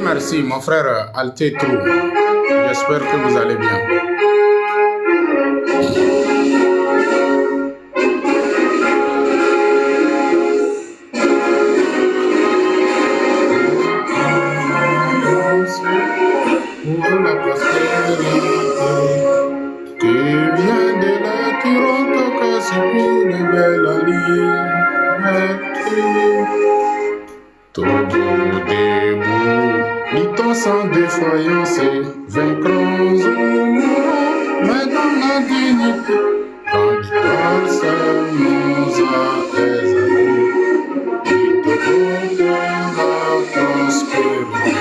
merci, mon frère Altetrou. J'espère que vous allez bien. Pour la prospérité qui vient de la Toronto, Cassipi, de belle liberté. Togo debout, luttons sans défaillance, vaincrons au mouvement, mais dans la dignité, dans l'idole seul nous a exaltés. Luttons pour la prospérité.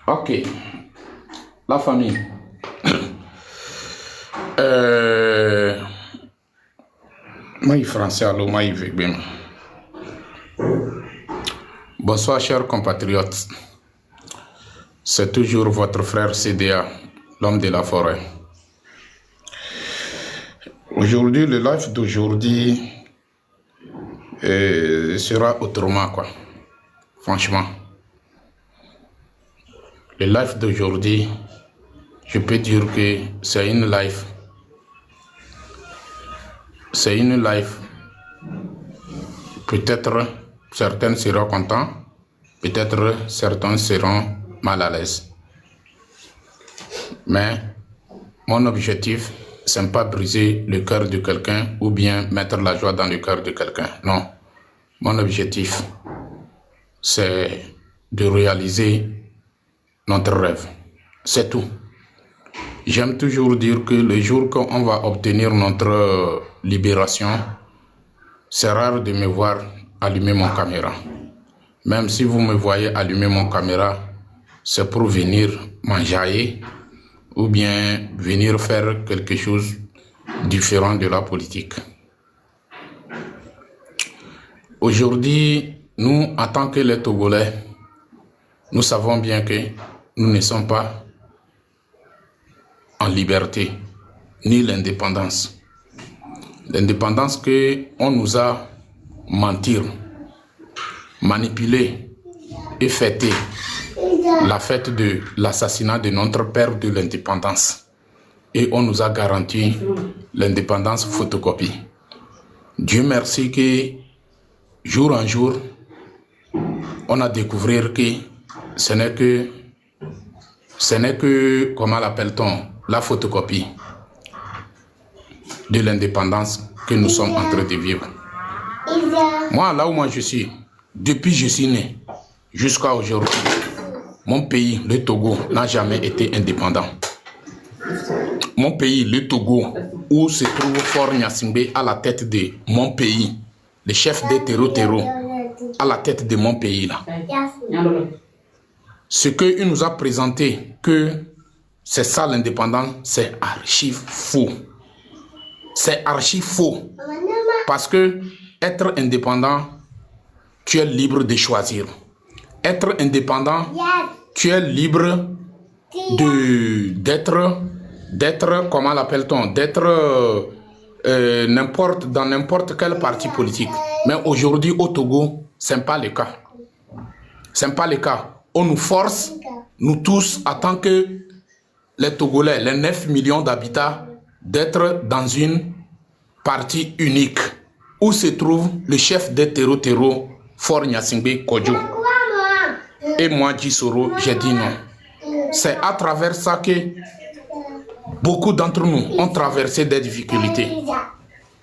Ok, la famille. Moi, français, alors moi, bien. Bonsoir, chers compatriotes. C'est toujours votre frère CDA, l'homme de la forêt. Aujourd'hui, le live d'aujourd'hui sera autrement, quoi. Franchement. Le live d'aujourd'hui, je peux dire que c'est une live. C'est une live. Peut-être certains seront contents, peut-être certains seront mal à l'aise. Mais mon objectif, c'est pas briser le cœur de quelqu'un ou bien mettre la joie dans le cœur de quelqu'un. Non. Mon objectif, c'est de réaliser notre rêve. C'est tout. J'aime toujours dire que le jour qu'on va obtenir notre libération, c'est rare de me voir allumer mon caméra. Même si vous me voyez allumer mon caméra, c'est pour venir m'enjailler ou bien venir faire quelque chose de différent de la politique. Aujourd'hui, nous, en tant que les Togolais, nous savons bien que nous ne sommes pas en liberté, ni l'indépendance. L'indépendance qu'on nous a menti, manipulé et fêté la fête de l'assassinat de notre père de l'indépendance. Et on nous a garanti l'indépendance photocopie. Dieu merci que jour en jour, on a découvert que ce n'est que, comment l'appelle-t-on, la photocopie de l'indépendance que nous sommes en train de vivre. Moi, là où moi je suis, depuis que je suis né jusqu'à aujourd'hui, mon pays, le Togo, n'a jamais été indépendant. Mon pays, le Togo, où se trouve Faure Gnassingbé à la tête de mon pays, le chef des terreaux à la tête de mon pays là. Ce qu'il nous a présenté que c'est ça l'indépendance, c'est archi faux. C'est archi faux. Parce que être indépendant, tu es libre de choisir. Être indépendant, tu es libre d'être, comment l'appelle-t-on, d'être dans n'importe quel parti politique. Mais aujourd'hui au Togo, ce n'est pas le cas. Ce n'est pas le cas. On nous force, nous tous, en tant que les Togolais, les 9 millions d'habitants, d'être dans une partie unique où se trouve le chef des terreaux, Faure Gnassingbé Kodjo. Et moi, Djisoro, j'ai dit non. C'est à travers ça que beaucoup d'entre nous ont traversé des difficultés.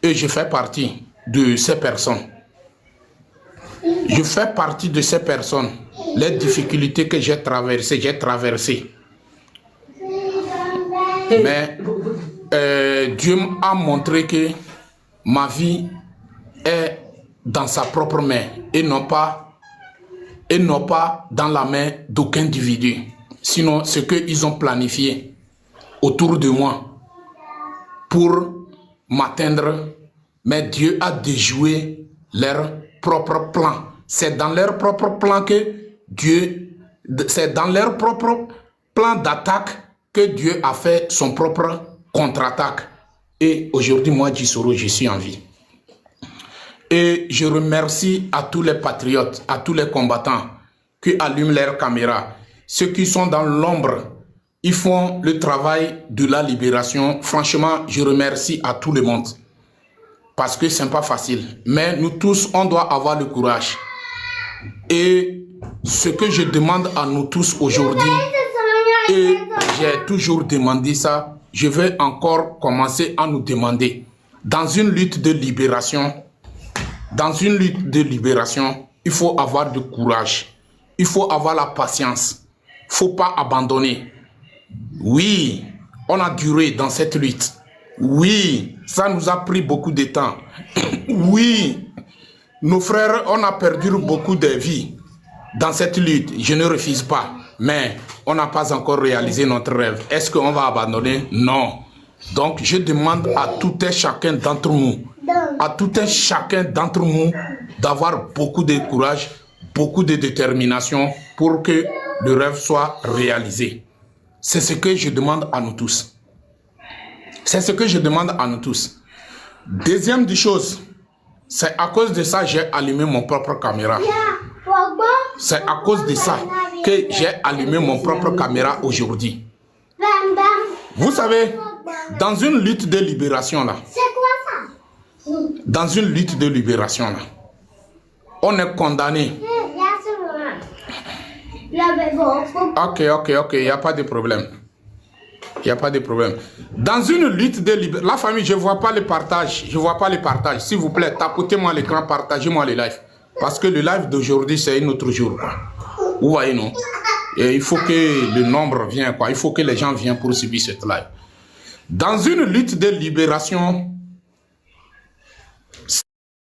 Et je fais partie de ces personnes. Je fais partie de ces personnes. Les difficultés que j'ai traversées. Mais Dieu m'a montré que ma vie est dans sa propre main et non pas dans la main d'aucun individu. Sinon, ce qu'ils ont planifié autour de moi pour m'atteindre, mais Dieu a déjoué leur propre plan. C'est dans leur propre plan que c'est dans leur propre plan d'attaque que Dieu a fait son propre contre-attaque. Et aujourd'hui, moi, Djisoro, je suis en vie. Et je remercie à tous les patriotes, à tous les combattants qui allument leurs caméras. Ceux qui sont dans l'ombre, ils font le travail de la libération. Franchement, je remercie à tout le monde. Parce que ce n'est pas facile. Mais nous tous, on doit avoir le courage. Et ce que je demande à nous tous aujourd'hui, et j'ai toujours demandé ça, je vais encore commencer à nous demander, dans une lutte de libération, il faut avoir du courage, il faut avoir la patience, il ne faut pas abandonner. Oui, on a duré dans cette lutte. Oui, ça nous a pris beaucoup de temps. Oui, nos frères, on a perdu beaucoup de vies dans cette lutte. Je ne refuse pas, mais on n'a pas encore réalisé notre rêve. Est-ce qu'on va abandonner? Non. Donc, je demande à tout et chacun d'entre nous, d'avoir beaucoup de courage, beaucoup de détermination pour que le rêve soit réalisé. C'est ce que je demande à nous tous. C'est ce que je demande à nous tous. Deuxième des choses, c'est à cause de ça que j'ai allumé mon propre caméra. C'est à cause de ça que j'ai allumé mon propre caméra aujourd'hui. Vous savez, dans une lutte de libération là, dans une lutte de libération là, on est condamné. Ok, il n'y a pas de problème. Il n'y a pas de problème. Dans une lutte de libération, la famille, je ne vois pas le partage. Je ne vois pas le partage. S'il vous plaît, tapotez-moi l'écran, partagez-moi le live. Parce que le live d'aujourd'hui, c'est un autre jour. Vous voyez, non? Et il faut que le nombre vienne, quoi. Il faut que les gens viennent pour subir cette live. Dans une lutte de libération,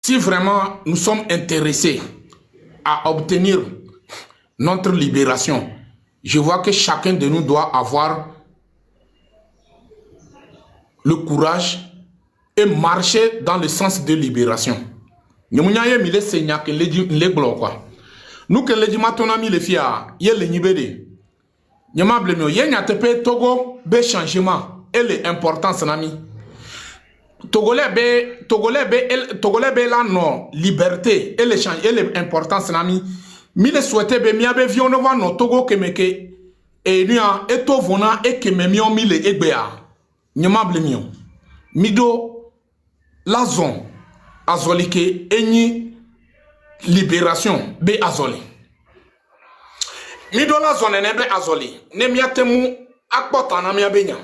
si vraiment nous sommes intéressés à obtenir notre libération, je vois que chacun de nous doit avoir le courage et marcher dans le sens de libération. Nous que les dimatonami les fia, yé les nibédé. Nyamable mio, yé nyatepe Togo be changement et l'importance nami. Togolais be la non liberté et l'importance nami. Mi le souhaité be mi abe vion no no Togo kemeke et nia eto vona e kememion mi le egbea. Nyamable mio. Mido la zone azolike eni libération be azoli. Mido la zone ne be azoli. Ne miatemu akpotana mi abenya.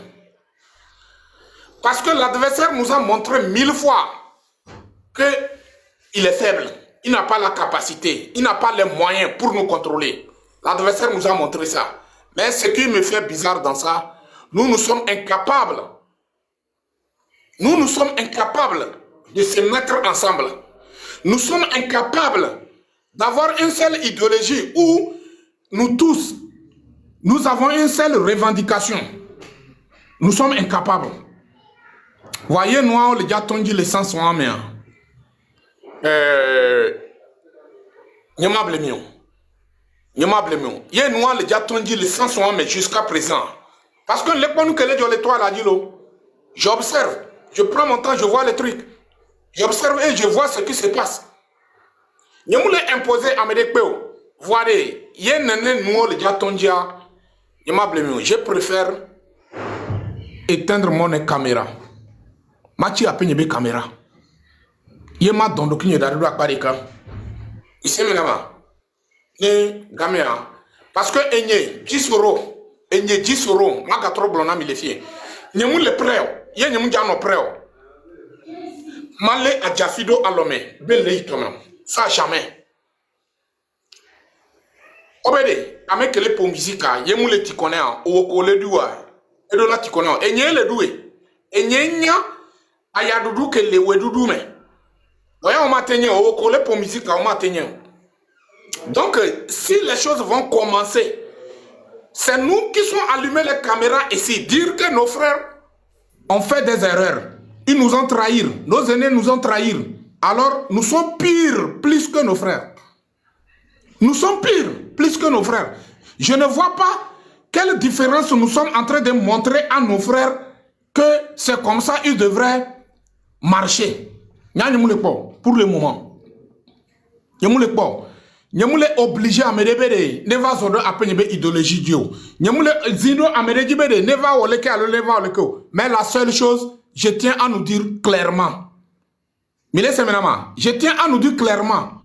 Parce que l'adversaire nous a montré 1000 fois qu'il est faible. Il n'a pas la capacité. Il n'a pas les moyens pour nous contrôler. L'adversaire nous a montré ça. Mais ce qui me fait bizarre dans ça, nous sommes incapables. Nous sommes incapables de se mettre ensemble. Nous sommes incapables d'avoir une seule idéologie où nous tous, nous avons une seule revendication. Nous sommes incapables. Voyez, nous, on les a tendu les sens en main. Nyamable mion. Yé, nous, on les a tendu les sens en main jusqu'à présent. Parce que les points que les gens, les toits, là, j'observe. Je prends mon temps, je vois les trucs. J'observe et je vois ce qui se passe. Nous les imposer à mes péos. Voyez, yé, nous, les a tendu. Je préfère éteindre mon caméra. Machi a peine de caméra. Yema dans le client d'arriver à Parika. Ici, maintenant, ne gaméra. Parce que enye, 10 euros, ma gatro blona mi le fie. Nyemu le preo, ye nyemu jano preo. Malé a jafido alome, belle itonam. Ça jamais. Obede, avec les pour musique, yemu le tikone, ou le doua, et de la tikone, enye le doué. Enye nya, ayadoudou que le wedoudou me. Voyons, on m'a tenu, au collé pour musique, on m'a tenu. Donc, si les choses vont commencer, c'est nous qui sommes allumés les caméras ici, dire que nos frères ont fait des erreurs. Ils nous ont trahis, nos aînés nous ont trahis. Alors, nous sommes pires, plus que nos frères. Nous sommes pires, plus que nos frères. Je ne vois pas quelle différence nous sommes en train de montrer à nos frères que c'est comme ça il devrait marcher. Pour le moment. Nous sommes obligés à me dire ne va pas appeler idéologie Dieu. Nous sommes à me dire ne va pas. Mais la seule chose, je tiens à nous dire clairement. Je tiens à nous dire clairement.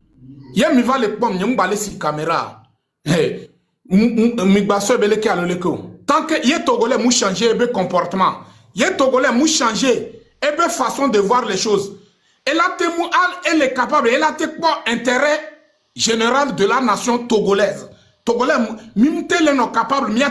Il y a mi va le pomme, nous allons sur caméra. Tant que les Togolais mou changer de comportement, les Togolais mou changer de façon de voir les choses. Elle est capable, elle a quoi intérêt général de la nation togolaise. Togolais, même tel est capable, mais il y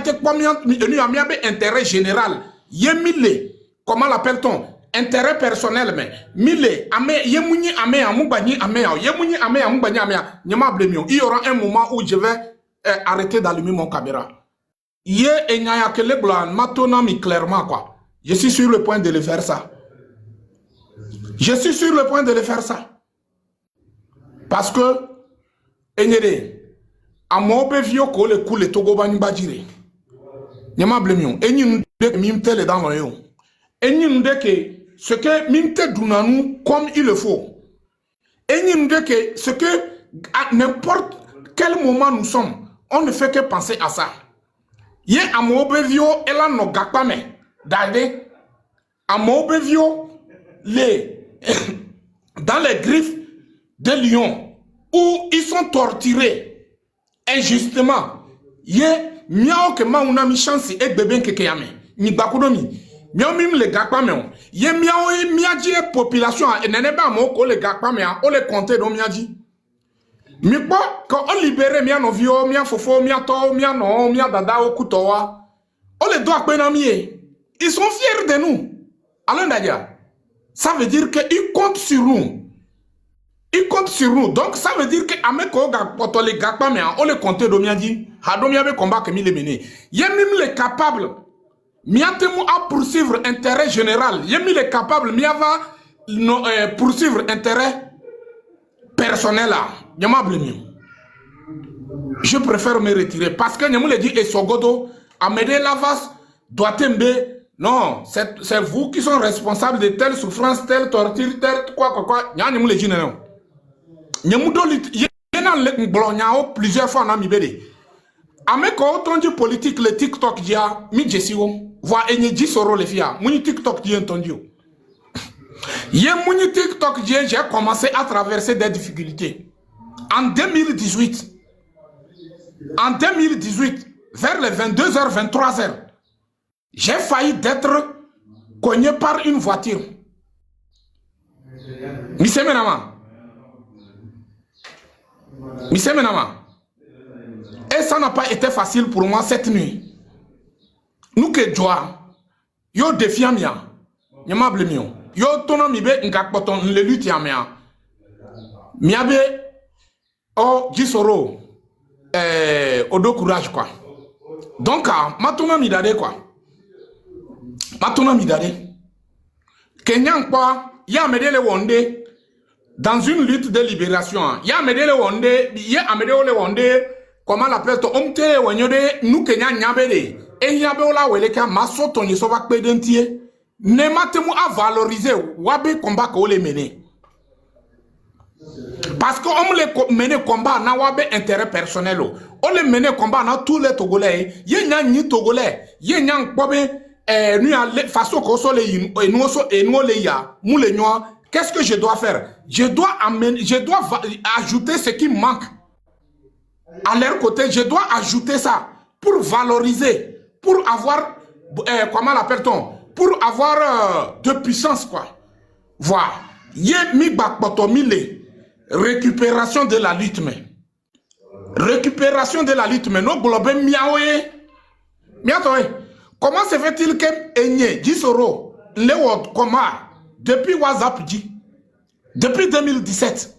a intérêt général. Yemile, comment l'appelle-t-on? Intérêt personnel, mais mille, yemuni ame amubani ame, yemuni ame amubani ame, nyama blemio. Il y aura un moment où je vais arrêter d'allumer mon caméra. Ye enyaya kele blan matonami clairement quoi. Je suis sur le point de le faire ça. Je suis sur le point de le faire ça. Parce que, enyere, amobe vio ko le koule togo bani badire. Nyama blemion. Enyi de mimte le dans l'oyo. Enyi de que ce que mimte dounanou comme il le faut. Enyi de que ce que à n'importe quel moment nous sommes, on ne fait que penser à ça. Ye amobe vio ela no gakpame. Dade. Amobe vio les dans les griffes de lions où ils sont torturés injustement. Ye miao ke ma una mi chance e bébé ke yame ni bakudomi miao mim le gakpa me ye miao e miaji e population e nene ba mo ko le gakpa me o le compter do miaji mi po ko on libérer mia no vio mia fofo mia to mia no mia dada o kutowa o le do akpe na mi ils sont fiers de nous alors d'ailleurs. Ça veut dire qu'ils comptent sur nous. Ils comptent sur nous. Donc, ça veut dire que Ameko les gakpa mais on les compte de miadi. Hadomia be combat que mi le mené. Yemim les capables. Miatemu à poursuivre intérêt général. Yemim les capables. Miava poursuivre intérêt personnel là. Je préfère me retirer parce que nous le dit et Sogodo Amédée Lavas doit tomber. Non, c'est vous qui sont responsables de telle souffrance, telle torture, telle quoi. N'y a pas de gens. N'y a pas plusieurs fois dans Mibédé. Avec entendu politique, le TikTok, il y a mi Jessiwo. Voir Enyeji Soro les filles. Mon TikTok, j'ai entendu. Mon TikTok, j'ai commencé à traverser des difficultés. En 2018, vers les 22h, 23h, j'ai failli d'être cogné par une voiture. Monsieur Menama. Et ça n'a pas été facile pour moi cette nuit. Nous que joie. Yo défiant mia. Nyama blemio. Yo tono mibe ngakpoton le lutte ya mia. Miabe o Jisoro odo courage quoi. Donc matuna mi dade quoi. Matuna midade. Kenyan quoi, ya medele wonde dans une lutte de libération. Ya medele wonde, ya medele wonde comment l'appelle-t-on omte wonyode nous Kenyan nyabede. E nyabe ola weleka maso toni sova kpedentie. Ne matemu a valoriser wabe combat ko le mener. Parce que on le mener combat na wabe intérêt personnel. On le mener combat na tous les Togolais. Ye nyan ni Togolais, ye nyan bobe qu'est-ce que je dois faire? Je dois ajouter ce qui manque à leur côté. Je dois ajouter ça pour valoriser, pour avoir comment l'appelle-t-on? Pour avoir de puissance quoi. Voilà. Récupération de la lutte mais. Récupération de la lutte mais non globé miaoé. Miaoé. Comment se fait-il que Enye, Jisoro, Léo, Koma, depuis WhatsApp, depuis 2017,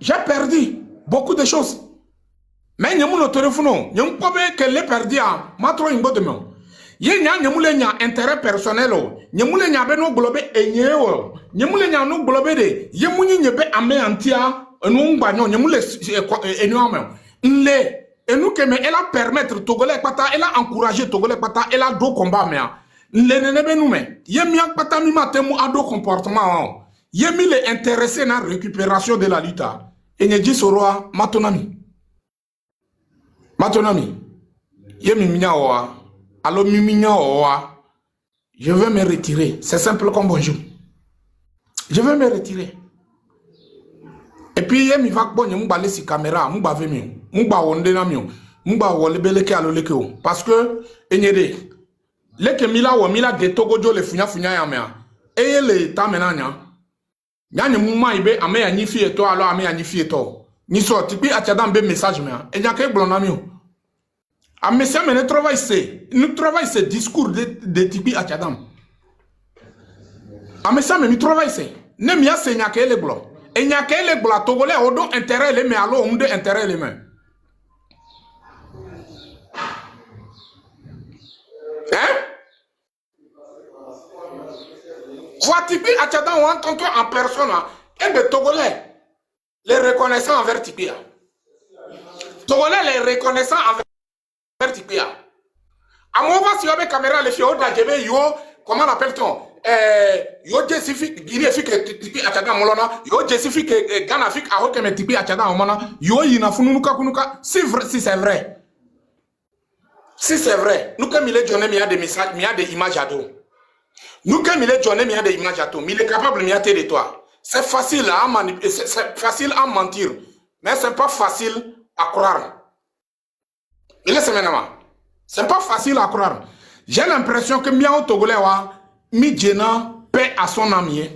j'ai perdu beaucoup de choses. Mais nous avons téléphone, nous avons perdu, il y a intérêt personnel, nous avons un globé Enye, nous avons un globé, nous avons un Et nous, elle a permettre Togolais Pata, elle a encouragé Togolais Pata, elle a deux combats, mais les nous, mais yemi a Pata mi matemu a deux comportements. Yemi les intéressés dans la récupération de la lutte. Et ne dit Soroa, matonami. Matonami. Yemi minya oa. Alors mi minya oa. Je vais me retirer. C'est simple comme bonjour. Je vais me retirer. Et puis, il va bon, il va laisser caméra, il va venir, il va wonder na mio, il va wonder beleke alo lekeo. Parce que, enyede, leke mila wa mila de Togo jo le funya ya mea. Eye le tamenanya. Nyanye muma ibe ame ya nifi eto alo ame ya nifi eto. Niso tipi atiada mbe message mea. Enya ke blona mio. Ame se mene travail ce discours de tipi atiadam. Ame se me travail ce. Ne mia se nya ke le blon. Et il y a quelques blas togolais ont donc intérêt les mains, alors on a intérêt les mains. Hein? Voitipi Achada on rencontre en personne et des Togolais les reconnaissant envers Tipia. Togolais les reconnaissant envers Tipia. À mon avis, si on a une caméra, les filles, comment l'appelle-t-on? Yo jessifique Guinée fique tipi achada molona yo jessifique Ghana fique a hoke me tipi achada omona yo yina fununuka kunuka si c'est vrai si c'est vrai nous comme il est donné il y a des messages il y a des images à dos nous comme il est donné il y a des images à dos mais il est capable de de toi c'est facile à manipuler c'est facile à mentir mais c'est pas facile à croire il est semaine c'est pas facile à croire j'ai l'impression que miao togolais wa mi djena paix à son ami.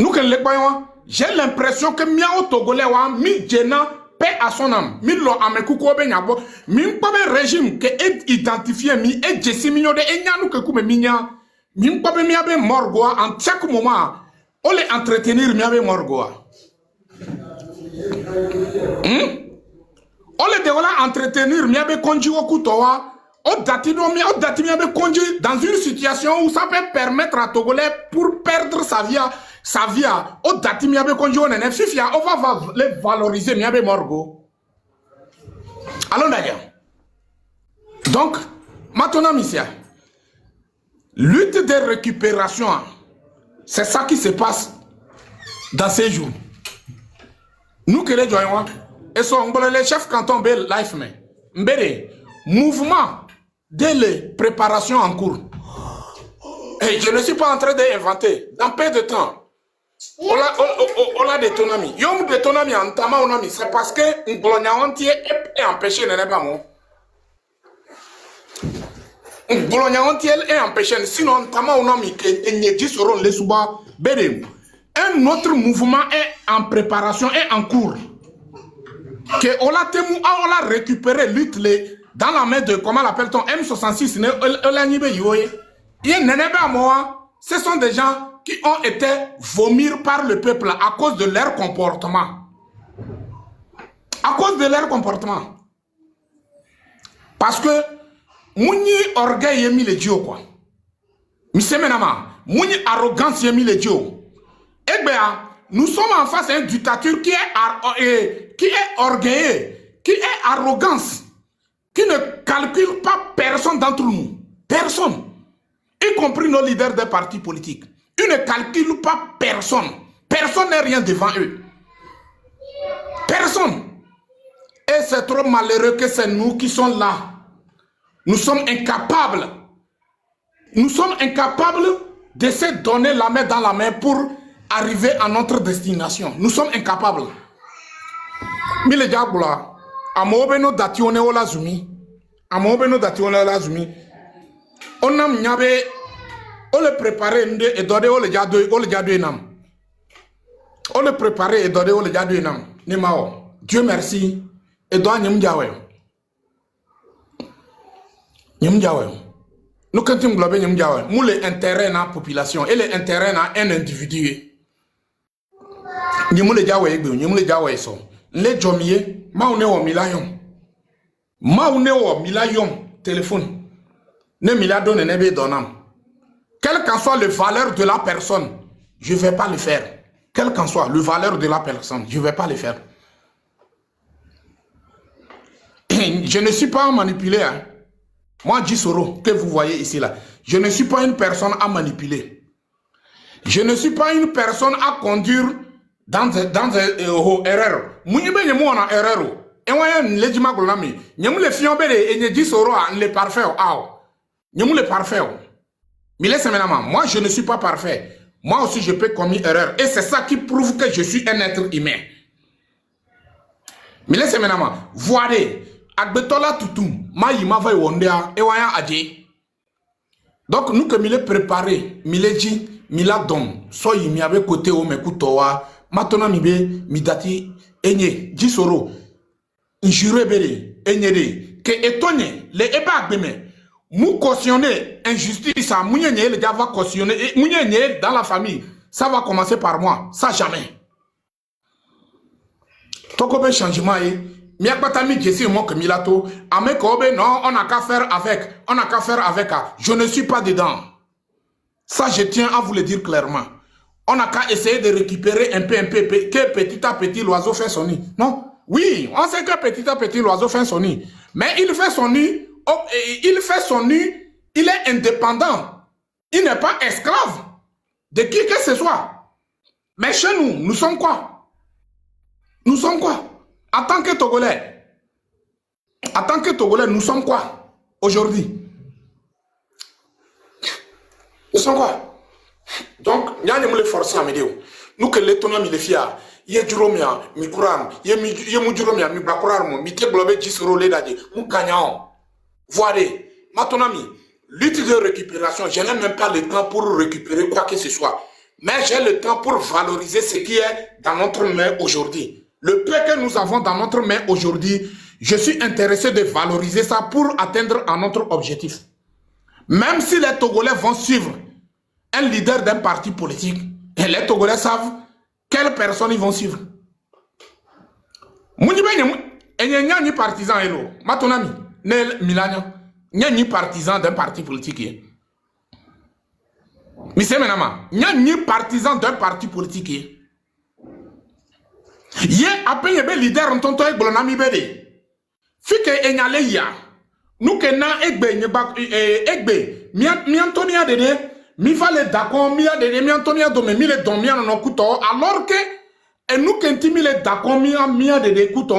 Nous que les voyons, j'ai l'impression que miao togolais wa mi djena paix à son âme. Mi lo ameku ko be nyabo, mi mpabe régime que est identifié mi et jessi mignon de enyanu que kume minya. Mi mpabe mi abe morgoa en chaque moment. On les entretenir mi abe morgoa. On les devola entretenir mi abe konji okutowa. On dati mi abe konji dans une situation où ça peut permettre à Togolais pour perdre sa vie. On dati mi abe konji on est fifia, on va les valoriser mi abe morgo. Allons d'ailleurs. Donc, maintenant, monsieur, lutte de récupération, c'est ça qui se passe dans ces jours. Nous que les joignons, et sont les chefs canton Bel Life, mais mouvement dès les préparations en cours. Et je ne suis pas en train d'inventer. Dans peu de temps, on a des tonamis. Yom des tonamis en tama onami. C'est parce que un glonia entier est empêché de pas mon. Un glonia entier est empêché. Sinon, tama onami que n'y seront les souba bedem. Un autre mouvement est en préparation, est en cours. Que on l'a temu, on l'a récupéré, lutte les. Dans la main de, comment l'appelle-t-on, M66, ce sont des gens qui ont été vomir par le peuple à cause de leur comportement. À cause de leur comportement. Parce que, mouni orgueil yemi le dio quoi. Mise menama, mouni arrogance yemi le dio. Eh bien, nous sommes en face d'une dictature qui est orgueilleuse, qui est arrogance. Qui ne calcule pas personne d'entre nous. Personne. Y compris nos leaders des partis politiques. Ils ne calculent pas personne. Personne n'est rien devant eux. Personne. Et c'est trop malheureux que c'est nous qui sommes là. Nous sommes incapables. Nous sommes incapables de se donner la main dans la main pour arriver à notre destination. Nous sommes incapables. Mais les diables là. Amobeno dati one ola zumi. Amobeno dati one ola zumi. On a mnyabe. On le préparait et donné on le jadou enam. On le préparait et donné on le jadou enam. Nemao. Dieu merci. Et doit nyam jawe. Nyam jawe. Nous quand on globe nyam jawe. Mou les intérêts na population et les intérêts na un individu. Nyam le jawe ego. Nyam le jawe so. Les jomiers, maune wa milayom. Maune wa milayom téléphone. Ne milado ne nebe donam. Quelle qu'en soit la valeur de la personne, je ne vais pas le faire. Quelle qu'en soit la valeur de la personne, je ne vais pas le faire. Je ne suis pas manipulé. Hein. Moi, Gisoro, que vous voyez ici, là, je ne suis pas une personne à manipuler. Je ne suis pas une personne à conduire dans une erreur. Mounibe n'y a pas erreur. Et moi, je ne dis pas que les filles et Gisoro, les parfaits. Nous les parfaits. Mais laissez-moi, moi, je ne suis pas parfait. Moi aussi, je peux commettre erreur. Et c'est ça qui prouve que je suis un être humain. Mais laissez-moi, voyez. Agbetola tutum, ma yima va yondea, e waya adje. Donc nous que mille préparé, mille dit, mille don, so yimi avec côté o mekutowa, maintenant mibe, midati, enye, jisoro, injure bere, enye de, que étonné, les eba agbeme, mou cautionner injustice, ça, mounyenye, le gars va cautionner, et mounyenye dans la famille, ça va commencer par moi, ça jamais. Toko ben changement non, on n'a qu'à faire avec, je ne suis pas dedans. Ça, je tiens à vous le dire clairement. On n'a qu'à essayer de récupérer un peu, que petit à petit l'oiseau fait son nid. Non, oui, on sait que petit à petit l'oiseau fait son nid. Mais il fait son nid, il est indépendant. Il n'est pas esclave de qui que ce soit. Mais chez nous, nous sommes quoi? Nous sommes quoi? En tant que Togolais, nous sommes quoi aujourd'hui? Nous sommes quoi? Donc, nous avons les forces à m'aider. Nous que l'autonomie les fiers, yé juromia, mi kuram, yé mujuromia, mi bakuram, mi te blobé jisro le dadje, nous gagnons. Voyez, maintenant, lutte de récupération, je n'ai même pas le temps pour récupérer quoi que ce soit. Mais j'ai le temps pour valoriser ce qui est dans notre main aujourd'hui. Le peu que nous avons dans notre main aujourd'hui, je suis intéressé de valoriser ça pour atteindre notre objectif. Même si les Togolais vont suivre un leader d'un parti politique, et les Togolais savent quelle personne ils vont suivre. Ni partisan hello, matonami, ne Milano, ni partisan d'un parti politique. Mais c'est maintenant, ni partisan d'un parti politique. Yé appelle yebe leader en tonto egbolonami bede. Fike enyale ya. Nous que na egbe mi Antonia dede mi va le dakon mi a dede mi Antonia dome mi le don mi no kuto alors que nous que ntimi le dakon mi a dede kuto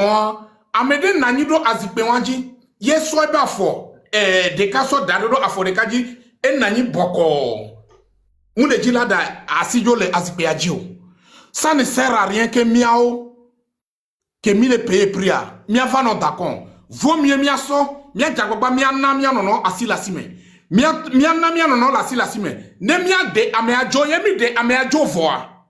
amede nanido azikpe wanji ye so ebe afo de kaso dadodo afo de kaji nani boko. Mu de jila da asijo le azikpe ajio. Ça ne sert à rien que miao, que mi le paye pria, mia va non d'accord. Vaut mieux mia so, mia jagoba mia na mia nono asila sime. Mia na mia nono asila sime. Ne mia de amea jo yemi de amea jo voa.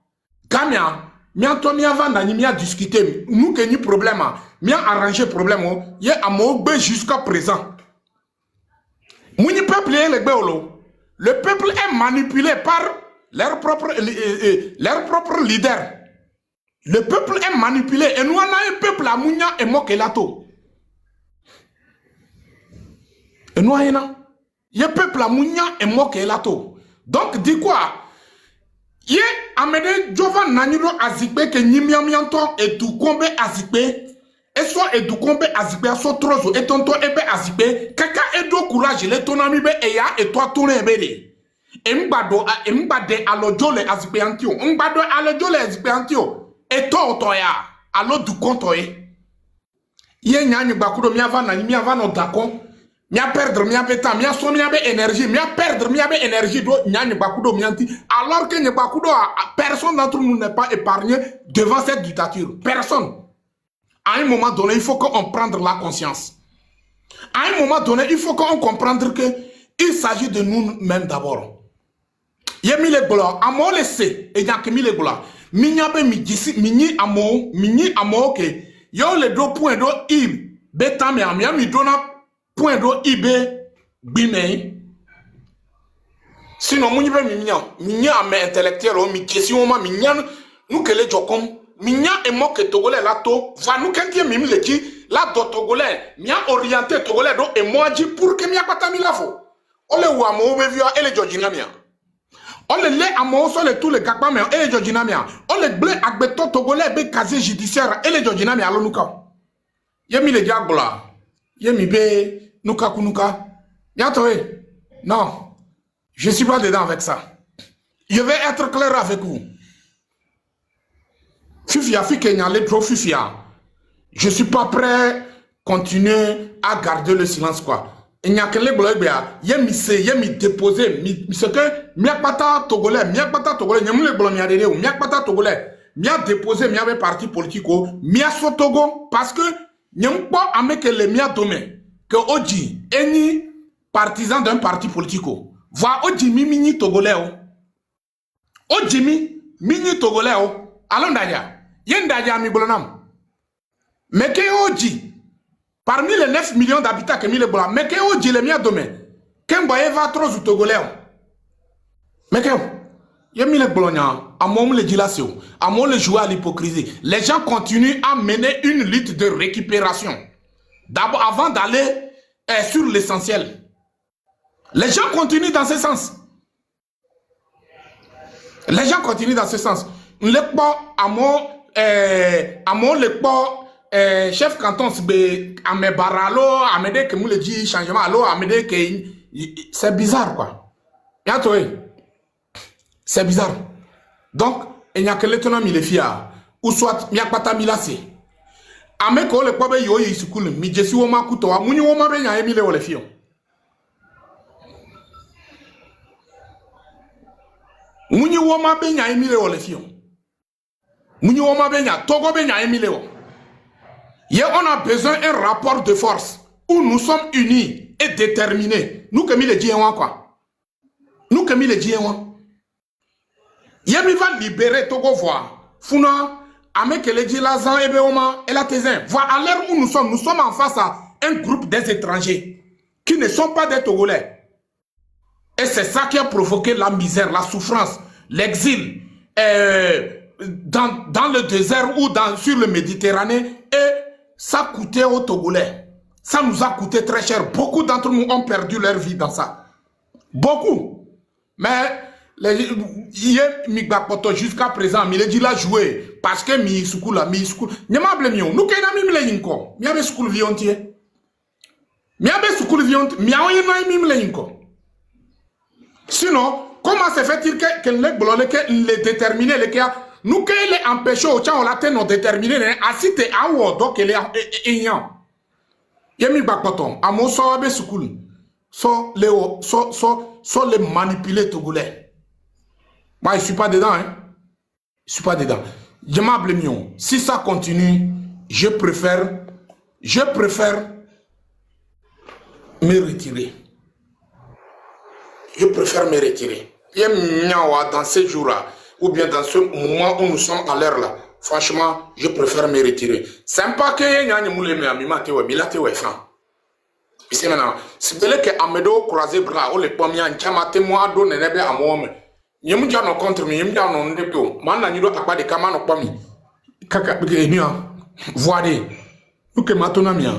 Kamia, mia to mia va na ni mia discuter. Nous que ni problème, mia arranger problème ye amogbe jusqu'à présent. Mouni peuple le beolo. Le peuple est manipulé par leur propre leader. Le peuple est manipulé. Et nous, on a un peuple à Mounia et Mokelato. Et nous, on a un peuple à Mounia et Mokelato. Donc, dis quoi? Yé, Amede Jovan Naniro Azikbe, que Nimiamianto et Doukombe Azikbe, et soit et Doukombe Azikbe, soit Trozo et Tonto Ebe Azikbe, Kaka Edo Courage, les Tonamibe et Ya et toi tourne Ebede. Mbade alojole azikpeantio. Mbado alojole azikpeantio. Eto otoya. Alo du kontoye. Ye nyani bakudo miava na miava no dakon. Mia perdre mia beta mia so mia be énergie. Mia perdre mia be énergie do nyani bakudo mianti. Alors que bakudo personne d'entre nous n'est pas épargné devant cette dictature. Personne. À un moment donné, il faut qu'on prenne la conscience. À un moment donné, il faut qu'on comprenne que il s'agit de nous-mêmes d'abord. Yemi le gula, amo le se, et y'a que mi le gula. Minyabe mi disi, mini amo ke. Yo le do point do i, beta me amia mi dona point do i be bime. Sinon, mouni be minya ame intellectuel o mi question ma minya nous que les jokom minya et mo que togolais la to va nous kentie mim le ki la do togolais mia orienté togolais do et moi dit pour que mia patami la fo. Ole wa mo be via ele jojina mia. On le lait à mon sol et tous les gagba mais et les jojinamia. On le blé agbeto togolais be casier judiciaire et les jojinamia alonouka. Yemi le diabola. Yemibe, Nuka Kunuka. Yatoé. Non, je ne suis pas dedans avec ça. Je vais être clair avec vous. Fifia, Fikenya, les pro Fifia. Je ne suis pas prêt à continuer à garder le silence, quoi. Il n'y a que les blocs, il y a mis déposé, ce que, miakpata togolais, n'y a blocs, miakpata togolais, mia déposé, mia avait parti politique, mia so Togo, parce que, n'y a pas avec les mia domé, que Oji, any partisan d'un parti politique, va Oji mini togolais, Oji mini togolais, allons d'ailleurs, yen d'ailleurs mi bolonam, mais que Oji, parmi les 9 millions d'habitants que Mille Bola, mais que Oji le mia domé, qu'un boye va trop au togolais, mais que, y'a Mille Bologna, à mon le dilation, à mon le jouer à l'hypocrisie, les gens continuent à mener une lutte de récupération, d'abord avant d'aller sur l'essentiel. Les gens continuent dans ce sens. Les gens continuent dans ce sens. Le pas à mon le pas chef canton à mes baralo à me dire que nous le dit changement allo à me dire que c'est bizarre quoi. C'est bizarre. Donc il n'y a que l'autonomie les filles ou soit il n'y a pas ta milasi. Ame ko le pas yo yi school mi jesi wo ma kuto wa muni wo ma be nya emi le wo le filles. Muni woma benya emile o le fion. Muni woma benya Togo benya emile o. Hier on a besoin d'un rapport de force où nous sommes unis et déterminés. Nous que mi le dienwa quoi. Nous que mi le dienwa. Hier mi va libérer Togo voir. Funa avec les dilazan et beoma et la tezin. Voir à l'heure où nous sommes en face à un groupe des étrangers qui ne sont pas des Togolais. Et c'est ça qui a provoqué la misère, la souffrance, l'exil dans le désert ou sur le Méditerranée. Et ça coûtait aux Togolais. Ça nous a coûté très cher. Beaucoup d'entre nous ont perdu leur vie dans ça. Beaucoup. Mais jusqu'à présent, il dit là joué. Parce que mi school là, mi school. Nous avons school viontier. Nous avons school viontier. Nous avons sinon, comment se fait-il que les déterminés, nous que les empêchons, on l'a nous déterminés, à citer à ou donc les ayants. Yemi bakpoton, à mon so abe sukul, so les manipuler togolais. Moi, je suis pas dedans, hein. Je suis pas dedans. Je m'appelle Mion. Si ça continue, je préfère me retirer. Je préfère me retirer. Dans ces jours-là, ou bien dans ce moment où nous sommes à l'heure là, franchement, je préfère me retirer. Sympa que y a une moule mais amimate ouais, milate ouais franc. Ici maintenant, c'est de là que Amedo croisé bras, ou les pommiers en chamate moi donne nebe à moi. Yemu dia no contre mi, yemu dia no ndeko. Man na nido akpa de kama no pommi. Kaka enia. Voyez, nous que maintenant mia.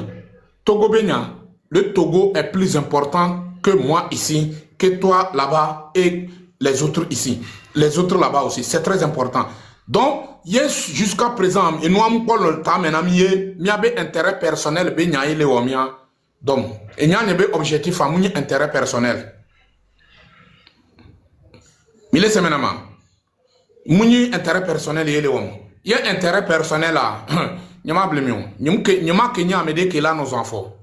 Togo benya, le Togo est plus important que moi ici, que toi là-bas et les autres ici. Les autres là-bas aussi, c'est très important. Donc, jusqu'à présent, et nous avons pas le temps maintenant, il y a un intérêt personnel, donc, il y a un objectif à mon intérêt personnel. Mais c'est maintenant, mon intérêt personnel, il y a un intérêt personnel là, il y a un blâme, il y a un me dit qu'il a nos enfants.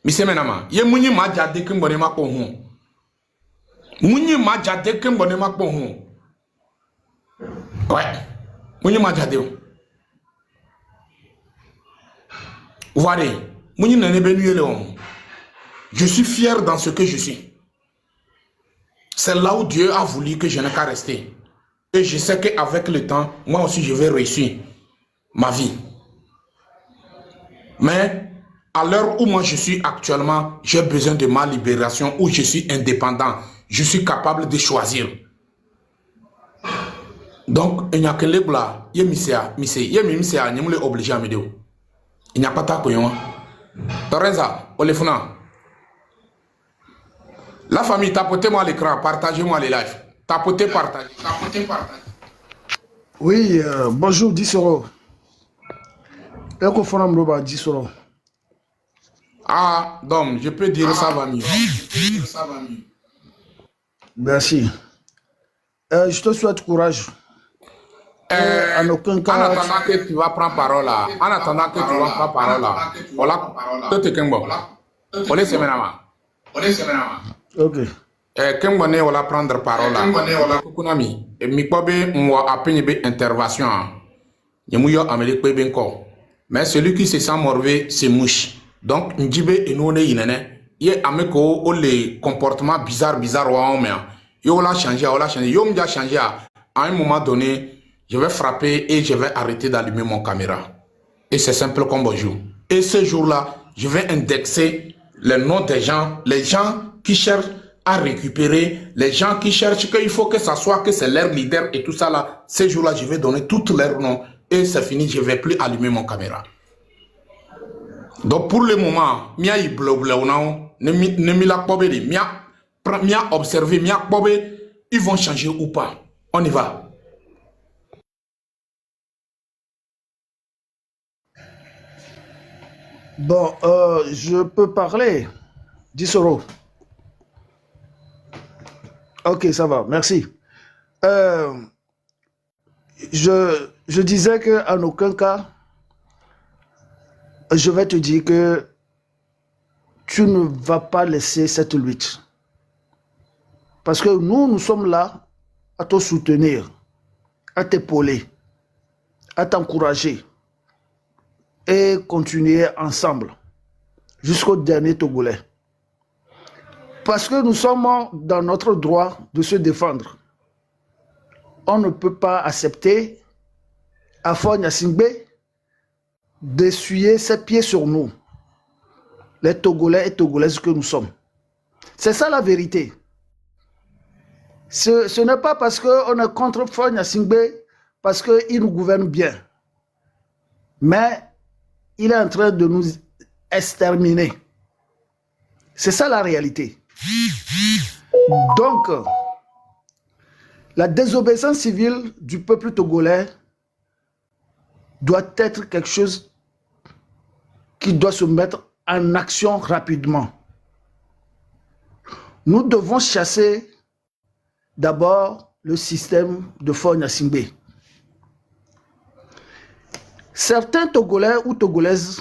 Mais c'est maintenant, il y a un ma jade que m'bonne ma pohon. Mouni ma jade que m'bonne ma pohon. Ouais, mouni ma jade. Voyez, mouni n'en est béni le homme. Je suis fier dans ce que je suis. C'est là où Dieu a voulu que je n'ai qu'à rester. Et je sais qu'avec le temps, moi aussi je vais réussir ma vie. Mais à l'heure où moi je suis actuellement, j'ai besoin de ma libération, où je suis indépendant. Je suis capable de choisir. Donc, il n'y a que les blas. Il y a obligé à me dire. Il n'y a pas de quoi. Teresa, Olefuna. La famille, tapotez-moi l'écran, partagez-moi les lives. Tapotez, partagez. Tapotez, partagez. Oui, bonjour, Dissoro. Ah, donc, je peux dire ça va mieux. Merci. Je te souhaite courage. En aucun cas. En attendant que tu vas prendre parole là, en attendant que tu vas prendre parole là, voilà, tout est Kembo. On est semaine. Ok. Kembo ne wala prendre parole là. Kunami, mi kwabe mwa apenye be intervention. Yemuyo Amérique pe ben ko. Mais celui qui se sent morvé, c'est mouche. Donc, njibe enone yinene. Ye ameko o les comportements bizarres wa on mais. Yo la changer, Yo m'ja changer à un moment donné. Je vais frapper et je vais arrêter d'allumer mon caméra. Et c'est simple comme bonjour. Et ce jour-là, je vais indexer les noms des gens, les gens qui cherchent à récupérer, les gens qui cherchent qu'il faut que ça soit que c'est leur leader et tout ça là. Ce jour-là, je vais donner tous leurs noms et c'est fini, je ne vais plus allumer mon caméra. Donc pour le moment, mia y ne mi la pobe de mia observer, mia pobe, ils vont changer ou pas. On y va. Bon, je peux parler. 10 euros. Ok, ça va, merci. Je disais qu'en aucun cas, je vais te dire que tu ne vas pas laisser cette lutte. Parce que nous sommes là à te soutenir, à t'épauler, à t'encourager et continuer ensemble jusqu'au dernier Togolais. Parce que nous sommes dans notre droit de se défendre. On ne peut pas accepter à Faure Gnassingbé d'essuyer ses pieds sur nous, les Togolais et Togolaises que nous sommes. C'est ça la vérité. Ce n'est pas parce qu'on est contre Faure Gnassingbé, parce qu'il nous gouverne bien. Mais il est en train de nous exterminer. C'est ça la réalité. Donc, la désobéissance civile du peuple togolais doit être quelque chose qui doit se mettre en action rapidement. Nous devons chasser d'abord le système de Faure Gnassingbé. Certains Togolais ou Togolaises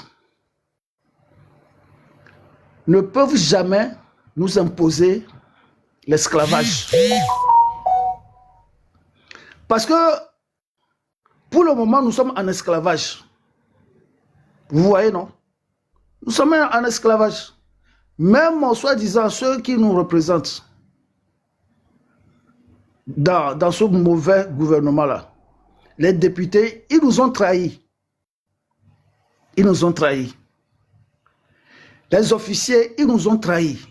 ne peuvent jamais nous imposer l'esclavage. Parce que pour le moment, nous sommes en esclavage. Vous voyez, non? Nous sommes en esclavage. Même, soi-disant, ceux qui nous représentent dans ce mauvais gouvernement-là, les députés, ils nous ont trahis. Ils nous ont trahis. Les officiers, ils nous ont trahis.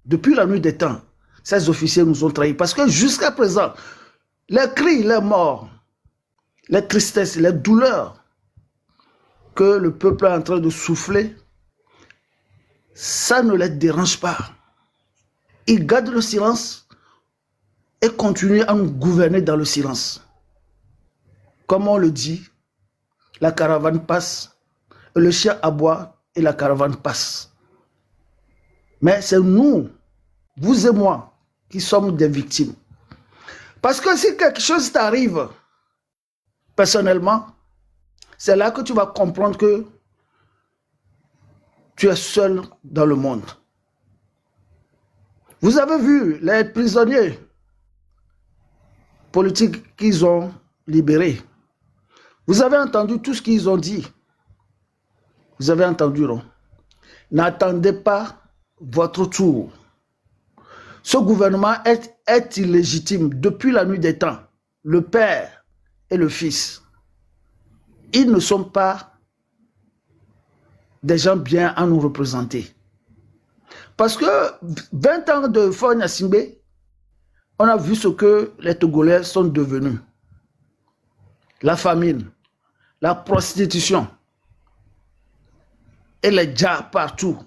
Depuis la nuit des temps, ces officiers nous ont trahis. Parce que jusqu'à présent, les cris, les morts, les tristesses, les douleurs que le peuple est en train de souffler, ça ne les dérange pas. Ils gardent le silence et continuent à nous gouverner dans le silence. Comme on le dit, la caravane passe, le chien aboie et la caravane passe. Mais c'est nous, vous et moi, qui sommes des victimes. Parce que si quelque chose t'arrive, personnellement, c'est là que tu vas comprendre que tu es seul dans le monde. Vous avez vu les prisonniers politiques qu'ils ont libérés. Vous avez entendu tout ce qu'ils ont dit. Vous avez entendu, non? N'attendez pas votre tour. Ce gouvernement est illégitime depuis la nuit des temps. Le Père et le Fils. Ils ne sont pas des gens bien à nous représenter. Parce que 20 ans de Faure Gnassingbé, on a vu ce que les Togolais sont devenus. La famine, la prostitution et les djihad partout.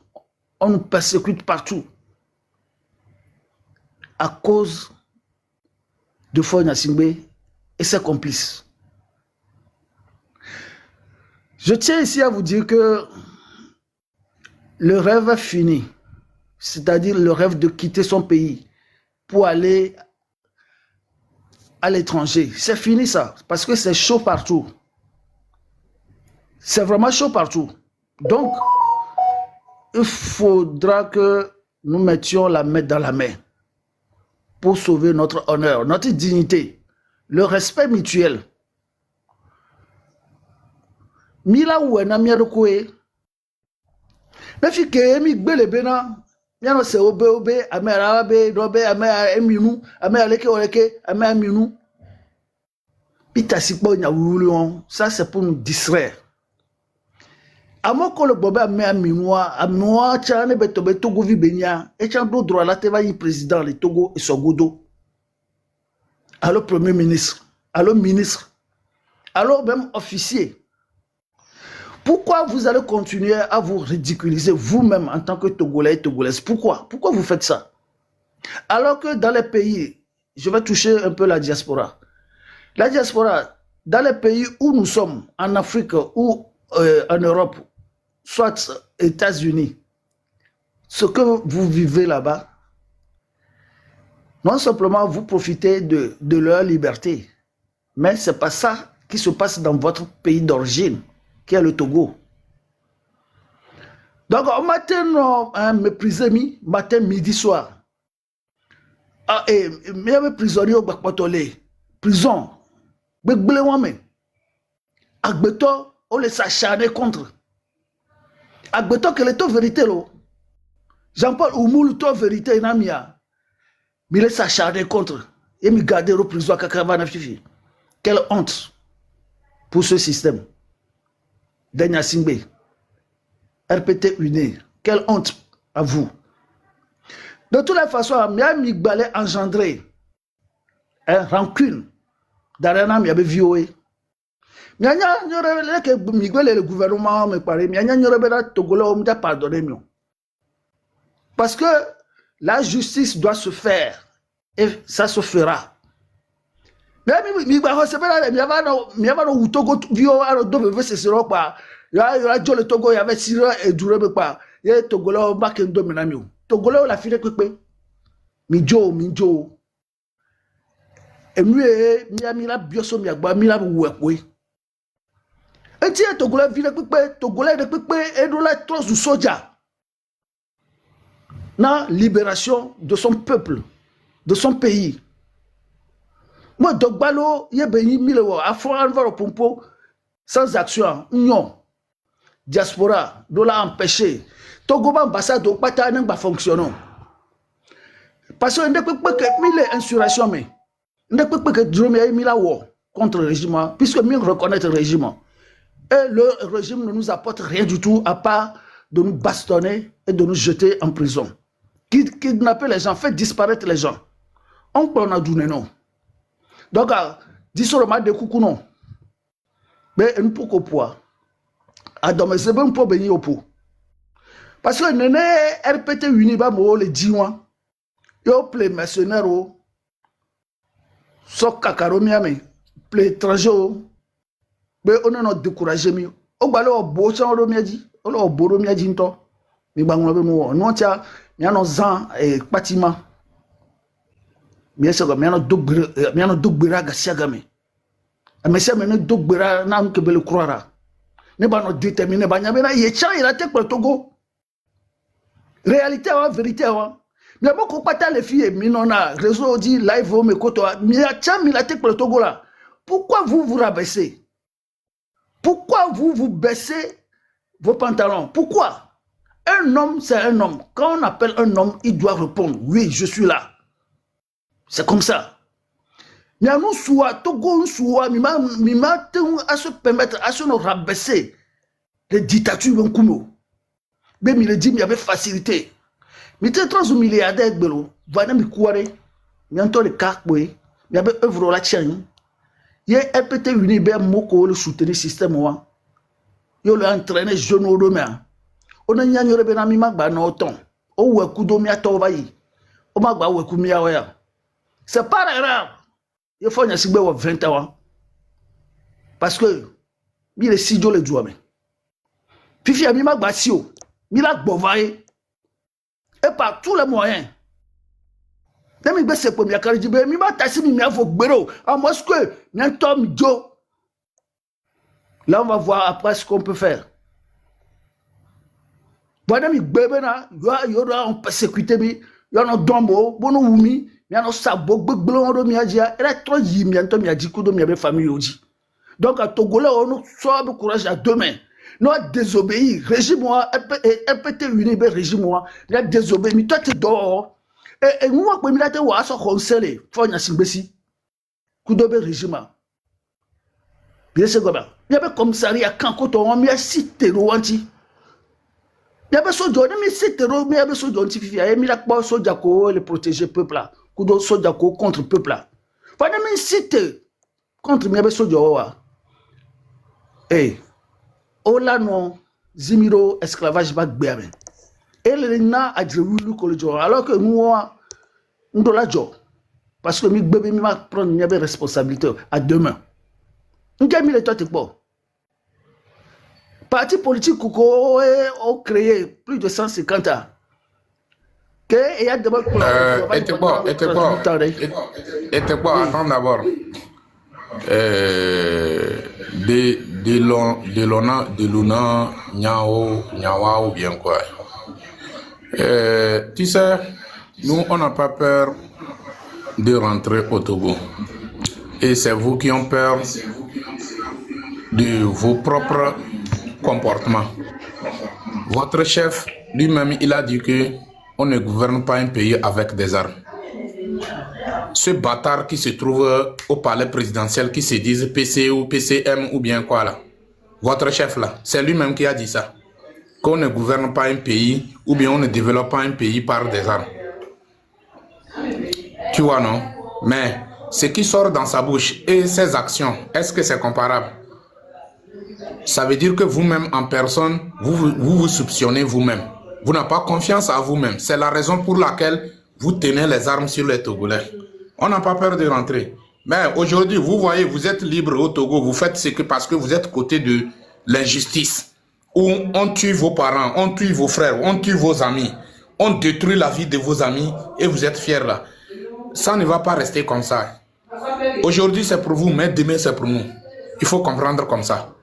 On nous persécute partout à cause de Faure Gnassingbé et ses complices. Je tiens ici à vous dire que le rêve est fini, c'est-à-dire le rêve de quitter son pays pour aller à l'étranger. C'est fini ça, parce que c'est chaud partout. C'est vraiment chaud partout. Donc, il faudra que nous mettions la main dans la main pour sauver notre honneur, notre dignité, le respect mutuel. Mila ouena miadokoe. Mais fi ke mi gbele bena, miano se obe amera be dobe amera eminu, amera leke oleke, amera minu. Pita sikpo nya wululion, ça c'est pour nous distraire. Amoko le bobe amera minua, amua chane betobe Togo vi benya, et chan do droit la te va y président le Togo et Sogodo. Alors premier ministre, alors ministre, alors même officier. Pourquoi vous allez continuer à vous ridiculiser vous-même en tant que Togolais et Togolaises? Pourquoi? Pourquoi vous faites ça? Alors que dans les pays, je vais toucher un peu la diaspora. La diaspora, dans les pays où nous sommes, en Afrique ou en Europe, soit États-Unis, ce que vous vivez là-bas, non simplement vous profitez de leur liberté, mais ce n'est pas ça qui se passe dans votre pays d'origine, qui est le Togo. Donc, au matin, méprisé, matin, midi, soir. Ah, et mes prisonniers au Bakpatolé, prison, Bekblewame, Agbeto, on les s'acharner contre. Agbeto, que est vérité, là. Jean-Paul Oumoul, toi, vérité, Namia. Mais les s'acharner contre. Et me garder au prison à Kakavana Fifi. Quelle honte pour ce système. Denya Singbe, RPT uné, quelle honte à vous. De toutes les façons, Miami Balé engendré rancune. Darena Miabe VOA. Mianya n'aurait que Miguel le gouvernement me paraît. Mianya n'aurait Togolo m'da pardonné mieux. Parce que la justice doit se faire et ça se fera. Mais mi Togo vio aro do bebe se sero pa ya jo le Togo ya ve sira e dure be pa ye Togolo ba ke ndo mina mi o Togolo la fire pepe mi jo enue mi la bioso mi agba mi la wepo e ti Togolo vire pepe Togolo de pepe e do la trosse du soja na libération de son peuple, de son pays. Moi, Dogbalo, Yebeyi Milewo, Afro-Anvaro Pompo, sans action, non. Diaspora, de l'a empêché. Togo ambassade au Pata n'a pas fonctionné. Parce que ne peut pas que mille insurrections, mais ne peut pas que Djomé ait mis la war contre le régime, puisque mieux reconnaître le régime. Et le régime ne nous apporte rien du tout à part de nous bastonner et de nous jeter en prison. Kidnapper les gens, faire disparaître les gens. On peut en adouner, non. Donc, disons de coucou non. Mais un peu au poids. Adam, c'est bon pour bénir au pot. Parce que nous RPT uni ba mo le diwan. Yo play mercenaire o. So kakaro miami. Play étranger o. Mais on a découragé mi. O balo o bo chan ro miadi. O lo bo ro miadi nto. Mi ba ngwa be mo. Non tia mi ano zan e patima. Bien sûr, miano dogbera gasiagame. Mais c'est maintenant dogbera na nkebele croira. Ne ba no déterminer ba nyamena yecha il a tek pour Togo. Réalité ou vérité ou. Mais beaucoup pas les filles minona réseau dit live au me koto mi a cha mi la tek pour Togo là. Pourquoi vous vous rabaissez? Pourquoi vous vous baissez vos pantalons? Pourquoi? Un homme c'est un homme. Quand on appelle un homme, il doit répondre oui, je suis là. C'est comme ça. Mais nous sois Togo sois mima à se permettre à se nous rabaisser les dictatures Nkumo. Mais il dit il y avait facilité. Mais t'es 3 milliardaires belo, voilà mi couare. Mais en le cas boy, il y avait œuvre la tienne. Il y a RPT uni be moko le soutenir système wa. Yo le entraîner jeune au domaine. On a nyanyore be na mi magba na oton. O weku do mi atoba yi. O magba weku mi awaya. C'est pas grave. Il faut y avoir 20 ans. Parce que il est si dur le joueur. Fifi a mis ma bassio, mis la bovaye, et par tous les moyens. Demi be se premier carré, mi ma tassi mi a fo gbero, à moins que mi un tom Joe. Là, on va voir après ce qu'on peut faire. Voilà, mi bébena, y'a on persécuté mi, y'a un dombo, bono wumi, y'a un sabo, gbegblon mi a dit, elle est trop yimi, y'a un dit coup de mi a famille aussi. Donc à Togolais, on soit de courage à demain. Nous désobéir, régime moi, elle peut te unir, régime moi, il a désobéi, mais toi tu dors. Et moi, quand il a été ou à son conseil, faut y asimbesi. Coup de régime. Bien sûr, il y avait commissariat quand on a cité Rwanti. Il y avait ce jour, mais cité Rwanti, il y avait ce jour, il y avait la quoi, Sojako, le protéger peuple là. Coup de Sojako contre peuple là. Faut y cité contre il y avait ce jour. Eh, Ola non, Zimiro esclavage va bien. Et le na a dit alors que nous, nous doit la job. Parce que mi bébé mi va prendre une responsabilité à demain. Nous avons mis les têtes bon. Parti politique ont créé plus de 150 ans. Et il y a d'abord était quoi, attends d'abord. De Luna, Nyawa ou bien quoi. Tu sais, nous on n'a pas peur de rentrer au Togo. Et c'est vous qui avez peur de vos propres comportements. Votre chef lui-même, il a dit que on ne gouverne pas un pays avec des armes. Ce bâtard qui se trouve au palais présidentiel, qui se disent PC ou PCM ou bien quoi là, votre chef là, c'est lui-même qui a dit ça. Qu'on ne gouverne pas un pays ou bien on ne développe pas un pays par des armes. Tu vois non? Mais ce qui sort dans sa bouche et ses actions, est-ce que c'est comparable? Ça veut dire que vous-même en personne, vous soupçonnez vous-même. Vous n'avez pas confiance à vous-même. C'est la raison pour laquelle vous tenez les armes sur les Togolais. On n'a pas peur de rentrer. Mais aujourd'hui, vous voyez, vous êtes libre au Togo. Vous faites ce que parce que vous êtes côté de l'injustice. Où on tue vos parents, on tue vos frères, on tue vos amis. On détruit la vie de vos amis et vous êtes fiers là. Ça ne va pas rester comme ça. Aujourd'hui, c'est pour vous, mais demain, c'est pour nous. Il faut comprendre comme ça.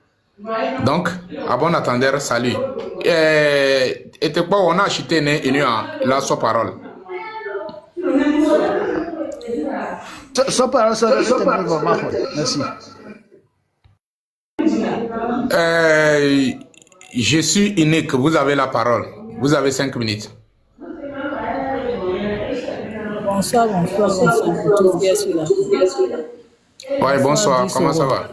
Donc, à bon attendeur, salut. Et t'es quoi, on a acheté la sa parole. Sa parole, ça merci. Je suis unique, vous avez la parole. Vous avez 5 minutes. Bonsoir. Oui, bonsoir, comment ça va?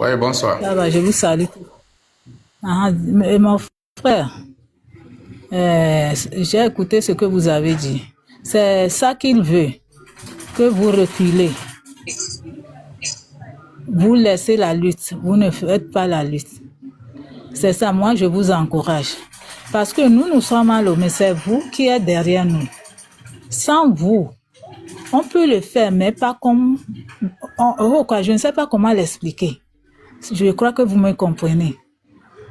Oui, bonsoir. Ça va, je vous salue. Mon frère, j'ai écouté ce que vous avez dit. C'est ça qu'il veut, que vous reculez. Vous laissez la lutte, vous ne faites pas la lutte. C'est ça, moi je vous encourage. Parce que nous sommes à l'eau, mais c'est vous qui êtes derrière nous. Sans vous, on peut le faire, mais pas comme... je ne sais pas comment l'expliquer. Je crois que vous me comprenez.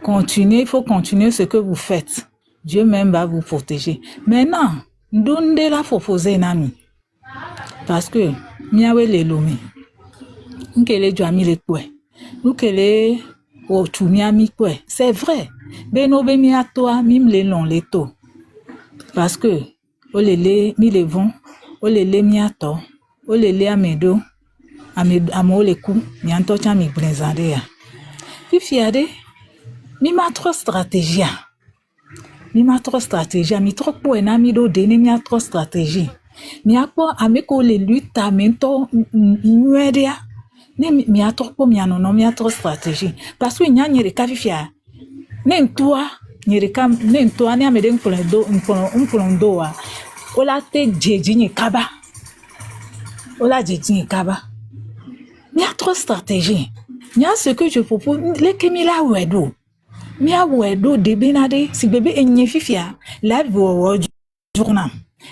Continuez, il faut continuer ce que vous faites. Dieu même va vous protéger. Maintenant, donnez la proposer nami. Parce que, miawe le lomi. Nkele joami le kwe. Nkele otumiami kwe. C'est vrai. Beno be mi atoa, mim le long le to. Parce que, olele mi le vont, olele mi ato, olele amedo, amo le ku, mi antocha mi brezade ya. Puis fiade, mi ma trop stratégie. Mi ma trop stratégie, mi trop poena mi do dene mi a trop stratégie. Mi a po ameko le lutte amento nuedia. Ne mi a trop po mi anono mi a trop stratégie. Parce que nya nyere ka fifia. Ne ntua ne amede npolondo wa. Ola te jeji ni kaba. Ola jeji ni kaba. Mi a trop stratégie. Mi a ce que je propose, le kemi la wedo. Mi a wedo de benade si bébé enye fifia live wo journal.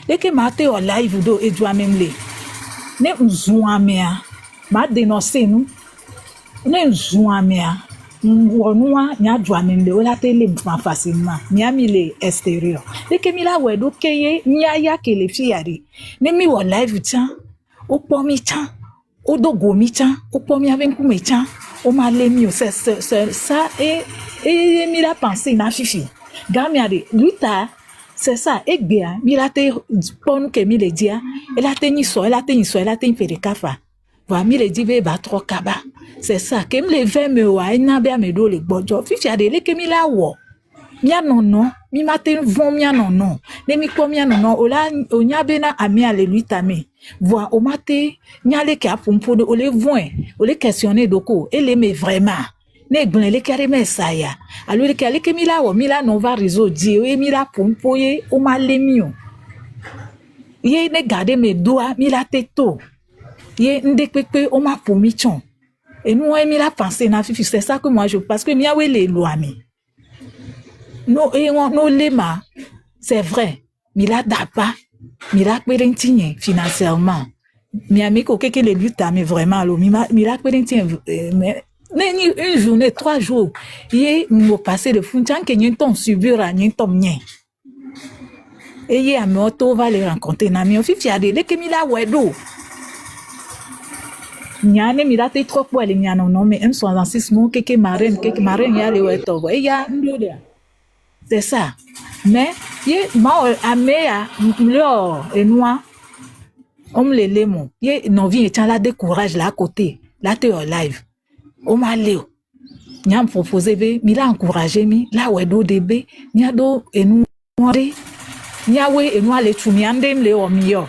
Le ke mate o live do edwa memle. Ne nzuamea ma dénoncer nous. Ne nzuamea Mwonua nya dwanende ola tele mfa facilement miami le extérieur de que mi la wedo keye nya ya ke le fiari ne mi wo live chan o po mi chan o dogo mi chan o po mi avec me chan o ma le mi o c'est ça et mi la pensée na fifi gamiade luta c'est ça egbea mi la te ponu ke mi le dia elle a teni so elle a teni fere kafa va mi le dit ba trop kaba c'est ça que me lever me wa ina be me do le gbojo fifi ade le ke mi la wo mia non mi matin von mia non ne mi ko mia non ola onya be na ami ale lui tame voi o mate nya le ke apumpo o le von o le questionner doko ele me vraiment ne gbon le kare me saya alo le ke mi la wo mi la non va réseau di e mi la pompo ye o ma le mi o ye ne garder mes doigts mi la teto ye ndekpepe o ma pomichon et nous on la pensée na fifi c'est ça que moi je parce que mia we les lois mi no et no lema c'est vrai mi la dapa mi la kperentinye financièrement mi ami ko keke le luta mais vraiment lo mi la kperentinye mais une journée 3 jours ye mo passer de funchan que nyen ton subira nyen tom nyen et ye a moto va les rencontrer na mi fifi a de le que mi la wedo nyane mi la te trop pour les nyano non mais M66 mon keke marraine ya le weto et ya ndode c'est ça mais ye ma amea mlo et moi on me le lemo ye non vient et la décourage là à côté là te live o ma leo nyam proposer be mi la encourager mi la wedo debe nyado et nous nyawe et moi les tumiande le o miyo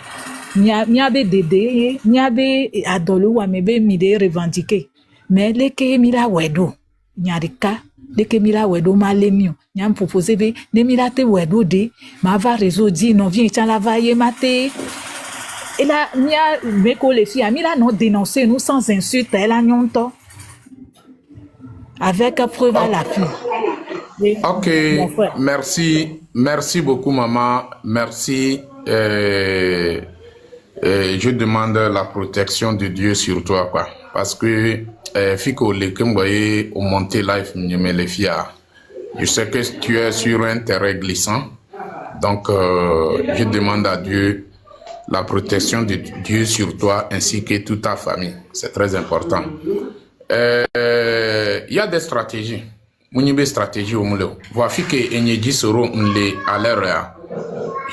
nya be dede nya be adolo wa mebe mi de revendiquer mais les ke mi la wedo nya dika de ke mi la wedo ma le mi nya me proposer be ne mi la te wedo de ma va réseau di non vient chan la va ye mate et là nya me ko les filles mi la non dénoncer nous sans insulte elle a nyonto avec preuve à l'appui. Ok, merci beaucoup maman, merci. Je demande la protection de Dieu sur toi, quoi. Parce que, Fiko, les Kemboye ont monté live, mais les filles, je sais que tu es sur un terrain glissant. Donc, je demande à Dieu la protection de Dieu sur toi ainsi que toute ta famille. C'est très important. Il y a des stratégies. Mounibe stratégie au moulin. Voici que Enyedi seront à l'heure.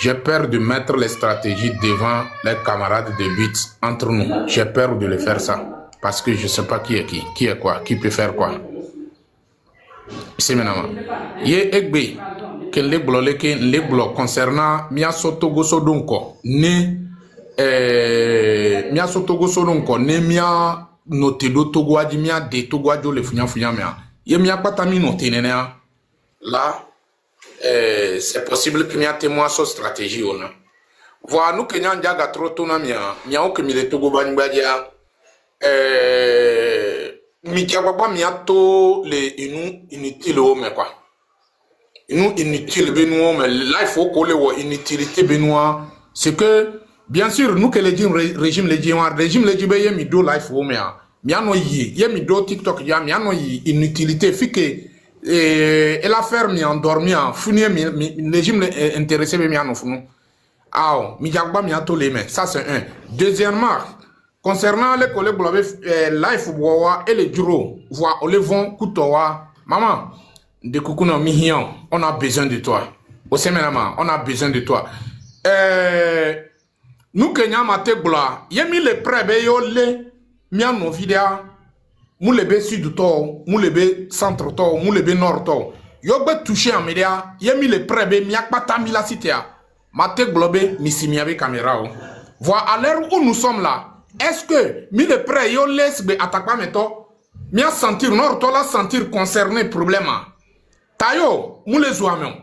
J'ai peur de mettre les stratégies devant les camarades de lutte entre nous. J'ai peur de le faire ça. Parce que je ne sais pas qui est quoi, qui peut faire quoi. C'est maintenant. Yé Egbe, que les blocs concernant Mia Sotogo Sodonko, ne Mia Sotogo Sodonko, ne Mia Notedo Togoadi Mia de Togoadio le Funyamia. Yé Mia Patami Notenea. Là, c'est possible que nous témoin sur stratégie. Voilà, nous que nous avons trop de temps, nous avons que nous avons tout badia. Nous avons les inutiles, mais quoi. Nous inutiles, mais là il faut qu'on les inutilité benoît. C'est que bien sûr nous que les régime les dit mi do life au mais mi ano yi mi do TikTok ya mi ano yi inutilité fait que et la ferme mi endormi en funi mi régime intéressé mi ano funu ah mi jagba mi ato les mains ça c'est un. Deuxièmement concernant les collègues life boa et les bureaux voir on les vont kutowa maman de Koukouna Mihian, on a besoin de toi. Au Séménama, on a besoin de toi. Nous, Kenya Matebla, yemi le prebe yo le, mian no vidéa, moulebe sud to, moulebe centre to, moulebe nord to. Yo be touché en média, yemi le prebe, miak patami la cité. Mateblobe, misimiabe caméra. Voir à l'heure où nous sommes là, est-ce que mi le pré yo laisse be attaquer meto, mia sentir nord to la sentir concerné problème. Tayo, moule zouamion.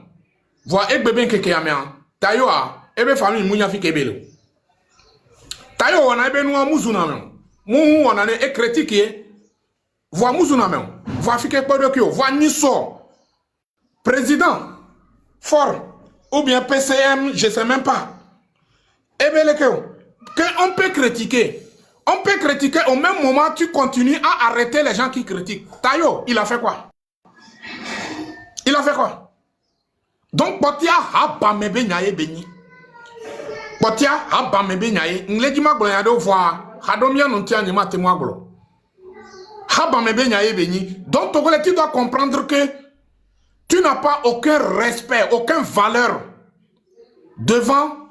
Voix ek bébé keke yamian. Tayo a, ebe famille mounya fi kebele. Tayo wana ebe noua mouzunamion. Mou wana ne e critique. Voix mouzunamion. Voix fi kekpodokyo. Voix niso. Président. Fort. Ou bien PCM, je sais même pas. Ebe lekeo. On peut critiquer. On peut critiquer au même moment, tu continues à arrêter les gens qui critiquent. Tayo, il a fait quoi? Il a fait quoi? Donc, Potia a bamebe nyaye beni. Potia a bamebe nyaye. Ngledi maglo yado voir. Hadomia non tia ni mate maglo. Ha bamebe nyaye beni. Donc, Togolais, tu dois comprendre que tu n'as pas aucun respect, aucune valeur devant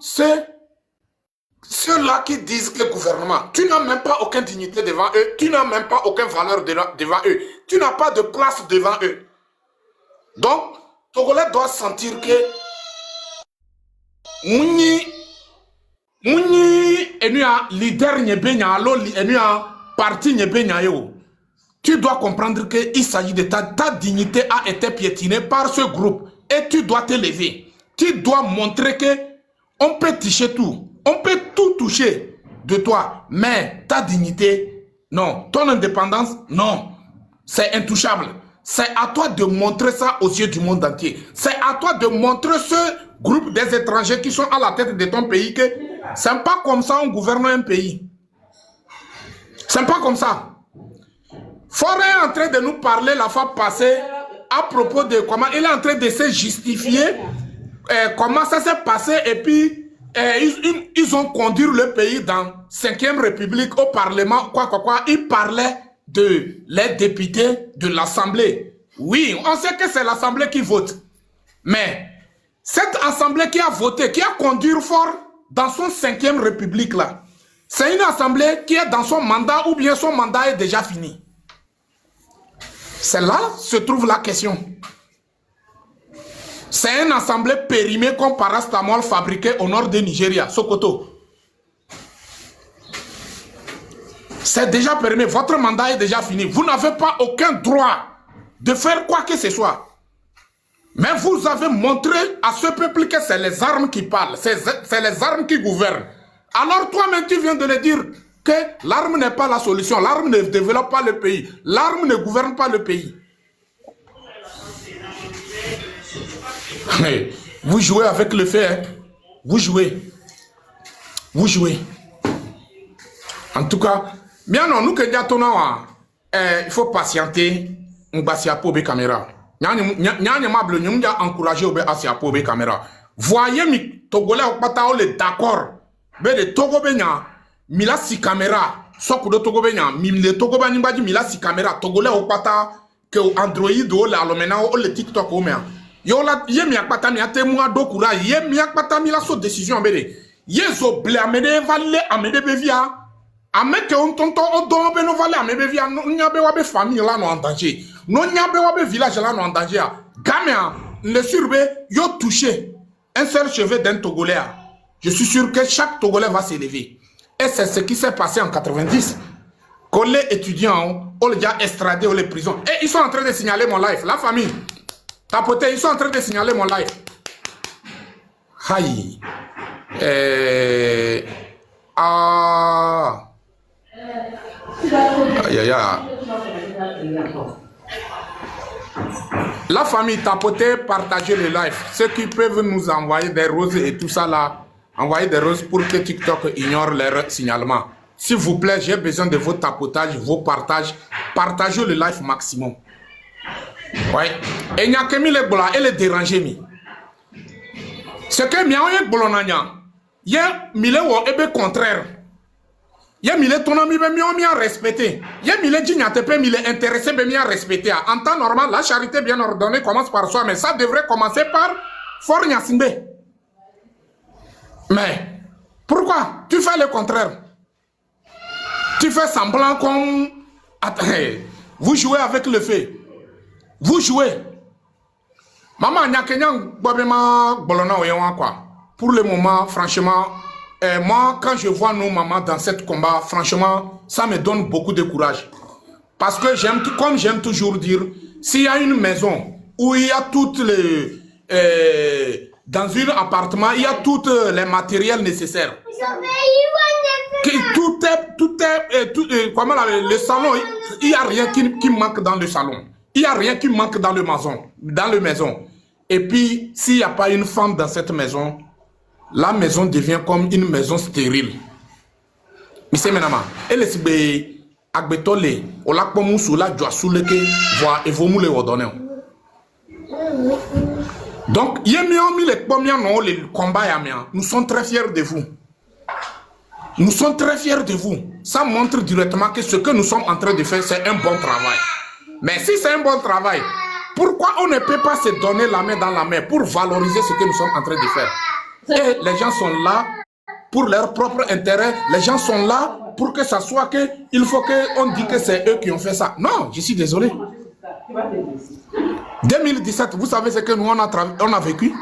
ceux-là qui disent que le gouvernement. Tu n'as même pas aucune dignité devant eux. Tu n'as même pas aucune valeur devant eux. Tu n'as pas de place devant eux. Donc, Togolais doit sentir que Mouni enia leader nyebenya alo enia parti nyebenya yo. Tu dois comprendre que il s'agit de ta dignité a été piétinée par ce groupe et tu dois te lever. Tu dois montrer que on peut toucher tout, on peut tout toucher de toi, mais ta dignité, non, ton indépendance, non, c'est intouchable. C'est à toi de montrer ça aux yeux du monde entier. C'est à toi de montrer ce groupe des étrangers qui sont à la tête de ton pays que c'est pas comme ça on gouverne un pays. C'est pas comme ça. Faure est en train de nous parler la fois passée à propos de comment il est en train de se justifier comment ça s'est passé et puis ils ont conduit le pays dans 5e République au Parlement, quoi. Ils parlaient de les députés de l'Assemblée. Oui, on sait que c'est l'Assemblée qui vote. Mais cette Assemblée qui a voté, qui a conduit fort dans son 5e République là, c'est une Assemblée qui est dans son mandat ou bien son mandat est déjà fini. C'est là se trouve la question. C'est une assemblée périmée comme parastamol fabriqué au nord de Nigeria, Sokoto. C'est déjà périmé, votre mandat est déjà fini. Vous n'avez pas aucun droit de faire quoi que ce soit. Mais vous avez montré à ce peuple que c'est les armes qui parlent, c'est les armes qui gouvernent. Alors toi-même tu viens de le dire que l'arme n'est pas la solution, l'arme ne développe pas le pays, l'arme ne gouverne pas le pays. Vous jouez avec le fait, hein? Vous jouez. Vous jouez. En tout cas, bien non, nous que il faut patienter. On va s'y appuyer caméra. Nous encouragé à s'y appuyer caméra. Voyez mi Togolais au pata le d'accord. Mais le Togo benya mila si caméra. Soko de Togo benya le Togo banya badi mila si caméra. Togolais au pata que Android ou la lomena ou le TikTok ou mea. Yo la ye mi akpata mi ate mwa do kura ye mi akpata mi la so décision bede ye zo ble amede valle amede bevia ameke on tonton o don be no valle amede bevia no nyabe wa be famille là no en danger no nyabe wa be village là no en danger gamia le surbe yo touché un seul cheveu d'un Togolais. Je suis sûr que chaque Togolais va s'élever et c'est ce qui s'est passé en 90 quand les étudiants ont déjà extradé aux les prisons et ils sont en train de signaler mon live la famille. Tapoté, ils sont en train de signaler mon live. Aïe. Aïe, aïe, aïe. La famille, tapotez, partagez le live. Ceux qui peuvent nous envoyer des roses et tout ça là, envoyez des roses pour que TikTok ignore leur signalement. S'il vous plaît, j'ai besoin de vos tapotages, vos partages. Partagez le live maximum. Ouais. Et il n'y a que mi le bola et le déranger mi. Ce que mi a eu bolonanya. Il y a mi le wo ebe contraire. Il y a mi le ton ami be mi a respecté. Il y a mi le digna te pe mi le intéressé be mi a respecté. En temps normal, la charité bien ordonnée commence par soi, mais ça devrait commencer par Fornia Simbe. Mais pourquoi tu fais le contraire? Tu fais semblant comme vous jouez avec le feu. Vous jouez. Maman, pour le moment, franchement, moi, quand je vois nos mamans dans ce combat, franchement, ça me donne beaucoup de courage. Parce que comme j'aime toujours dire, s'il y a une maison où il y a toutes les... dans un appartement, il y a tous les matériels nécessaires. Comment le salon, il n'y a rien qui manque dans le salon. Il n'y a rien qui manque dans le maison. Et puis, s'il n'y a pas une femme dans cette maison, la maison devient comme une maison stérile. Monsieur Menama, elle est agbetole, on l'a comme sous la joie sous le quai, voir et vous moulez au donner. Donc, le combat, nous sommes très fiers de vous. Nous sommes très fiers de vous. Ça montre directement que ce que nous sommes en train de faire, c'est un bon travail. Mais si c'est un bon travail, pourquoi on ne peut pas se donner la main dans la main pour valoriser ce que nous sommes en train de faire? Et les gens sont là pour leur propre intérêt. Les gens sont là pour que ça soit que il faut qu'on dise que c'est eux qui ont fait ça. Non, je suis désolé. 2017, vous savez ce que nous on a vécu?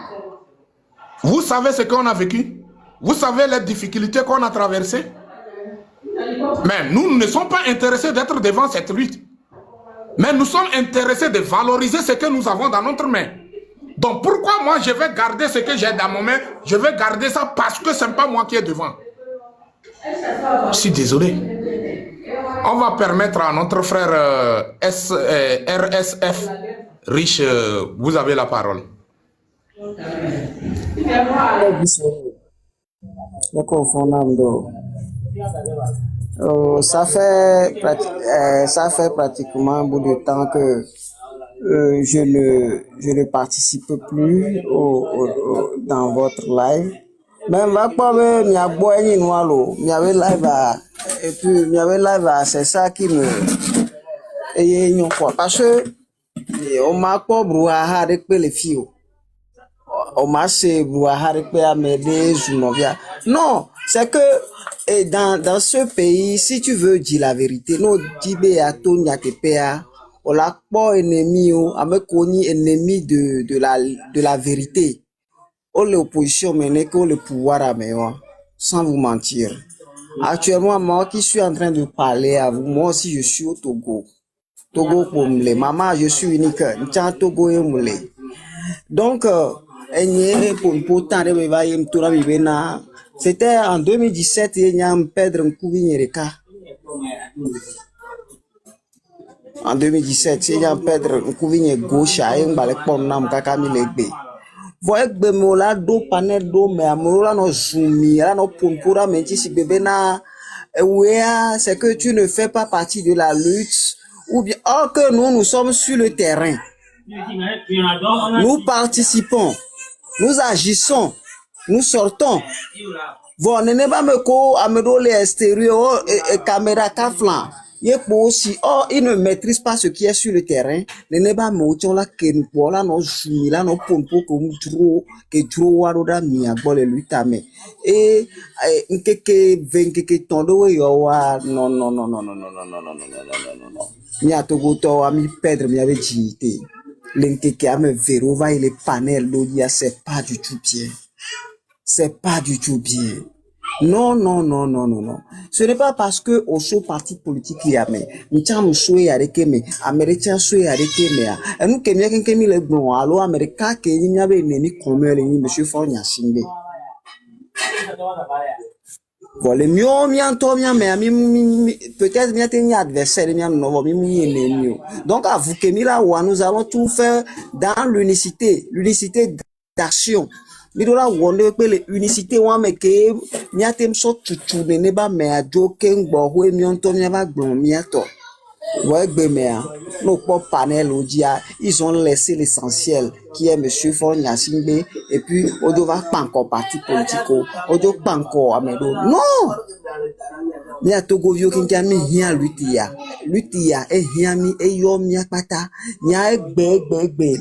Vous savez ce qu'on a vécu? Vous savez les difficultés qu'on a traversées? Mais nous ne sommes pas intéressés d'être devant cette lutte. Mais nous sommes intéressés de valoriser ce que nous avons dans notre main. Donc pourquoi moi je vais garder ce que j'ai dans mon main? Je vais garder ça parce que ce n'est pas moi qui est devant. Je suis désolé. On va permettre à notre frère RSF Riche, vous avez la parole. Ça fait pratiquement un bout de temps que je ne participe plus dans votre live. Même live, c'est ça qui me parce que on m'a pas brouhaha avec les filles. On m'a se brouhaha avec Amédée Zounovia. Non, c'est que dans ce pays, si tu veux dire la vérité, nous disons à ton yakepea, on l'a pas ennemi, on a connu ennemi de la vérité. On l'opposition menée que le pouvoir à meilleur, sans vous mentir. Actuellement, moi qui suis en train de parler à vous, moi aussi je suis au Togo. Togo pour me maman, je suis unique. N'tient Togo et moulé. Donc, c'était en 2017, il y a un Pedro Nkuvinyereka. En 2017, il y a un Pedro Nkuvinye gauche, il y a un balekpom nam kakami legbe. Voyez que mola do panel do mais amola no zoumi, là no pompura menti si bébé na ouéa, c'est que tu ne fais pas partie de la lutte ou bien or que nous sommes sur le terrain. Nous participons, nous agissons, nous sortons. Bon, n'est pas me ko amedo les extérieurs et caméra kaflan. Aussi, il ne maîtrise pas ce qui est sur le terrain. N'est pas me la ken pour la no zoumi la no pompo comme trop que trop waroda mi agbole lutame. Et nkeke venkeke tondo yo wa non. Mi a Togo to ami Pedro mi avait dit l'nkeke ame verova et les panels l'odia c'est pas du tout bien. C'est pas du tout bien. Non. Ce n'est pas parce que au show parti politique il y a mais m'tiam soué avec mais américain soué avec mais et nous kemia kenkemi le bon allo américain que n'y avait ennemi comme le monsieur Fornia Simbe. Voilà mieux mais peut-être mieux tenir adversaire mieux non mieux ennemi. Donc à vous kemi là où nous allons tout faire dans l'unicité d'action. Midola wonde pe le unicité wa meke miatem so tutu ne ba me ajo ke ngbo ho emi onto mi ba gbon miato wa gbe me a no po panel odia ils ont laissé l'essentiel qui est monsieur Fornia Simbe et puis odo va pas encore parti politico odo pas encore amedo non mi atogo vio kinja mi hia lutia e hia mi e yo mi apata nya egbe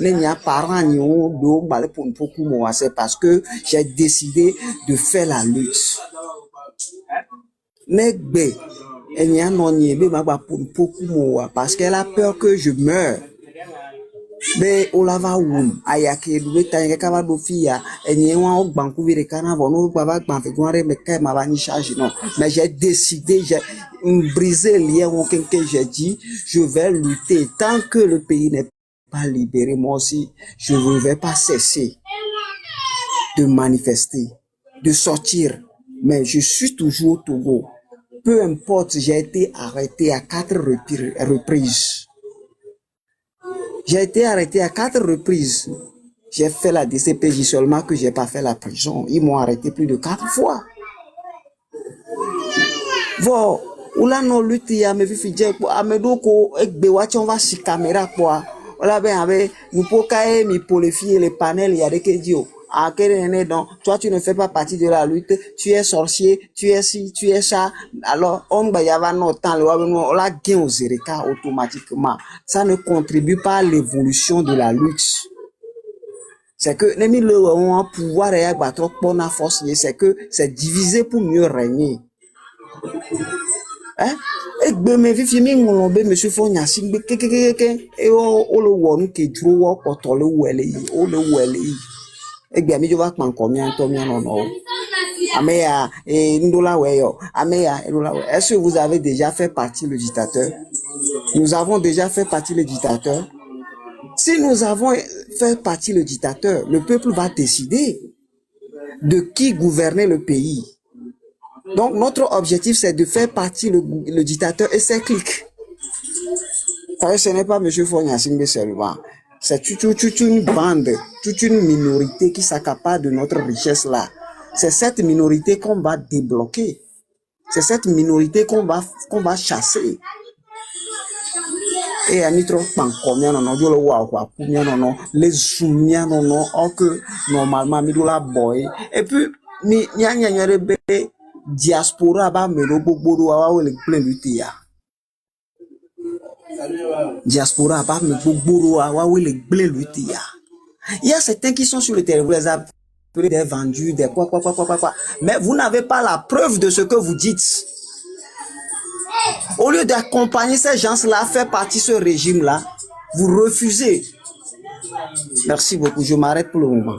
le nya parents ni o do mbale pour beaucoup moi c'est parce que j'ai décidé de faire la lutte negbe et nya non ni be ma ba pour beaucoup moi parce qu'elle a peur que je meure. Mais on la va où ayake doué tanga kaba do fia enye wan ogbanku vire kana vono baba gbanfe gware me kai ma ba ni charge non mais j'ai décidé j'ai brisé le lien que j'ai dit je vais lutter tant que le pays n'est pas libéré moi aussi je ne vais pas cesser de manifester de sortir mais je suis toujours au Togo peu importe j'ai été arrêté à 4 reprises. J'ai été arrêté à 4 reprises. J'ai fait la DCPJ seulement que j'ai pas fait la prison. Ils m'ont arrêté plus de 4 fois. Bon, oula no lutte ya me fifi je po amedo ko egbe wa ti on va si caméra po Voilà, ben, avec, nous pouvons mi pour les filles, les panels, il y a des qui disent, ah, quel est donc, toi, tu ne fais pas partie de la lutte, tu es sorcier, tu es ci, tu es ça. Alors, on va y avoir notre temps, on la gain aux écarts automatiquement. Ça ne contribue pas à l'évolution de la lutte. C'est que, les mille ont un pouvoir et un trop bon à force, c'est que c'est divisé pour mieux régner. Hein? Et ben, mais vifi mi ngolombe monsieur Fonya singbe kekekeke e o le wonu ke dro wo poto le wele yi o le wele yi e gbe mi jo ba pan ko mi an to mi an no ameya e ndola we yo ameya ndola we. Est-ce que vous avez déjà fait partie le dictateur? Nous avons déjà fait partie le dictateur. Si nous avons fait partie le dictateur, le peuple va décider de qui gouverner le pays. Donc, notre objectif, c'est de faire partie le dictateur et ses clics. Ce n'est pas M. Fonya Singbe seulement. C'est toute une bande, toute une minorité qui s'accapare de notre richesse-là. C'est cette minorité qu'on va débloquer. C'est cette minorité qu'on va chasser. Et à nitro pankomia non yo le wa kwa kumia non les zoomia non que normalement mi do la boy et puis mi nya rebe diaspora ba melo gbogboro wa we le plein lutte ya diaspora ba me gbogboro wa we le plein lutte ya. Il y a certains qui sont sur le terrain, vous les appelez des vendus, des quoi. Mais vous n'avez pas la preuve de ce que vous dites. Au lieu d'accompagner ces gens-là, faire partie de ce régime-là, vous refusez. Merci beaucoup, je m'arrête pour le moment.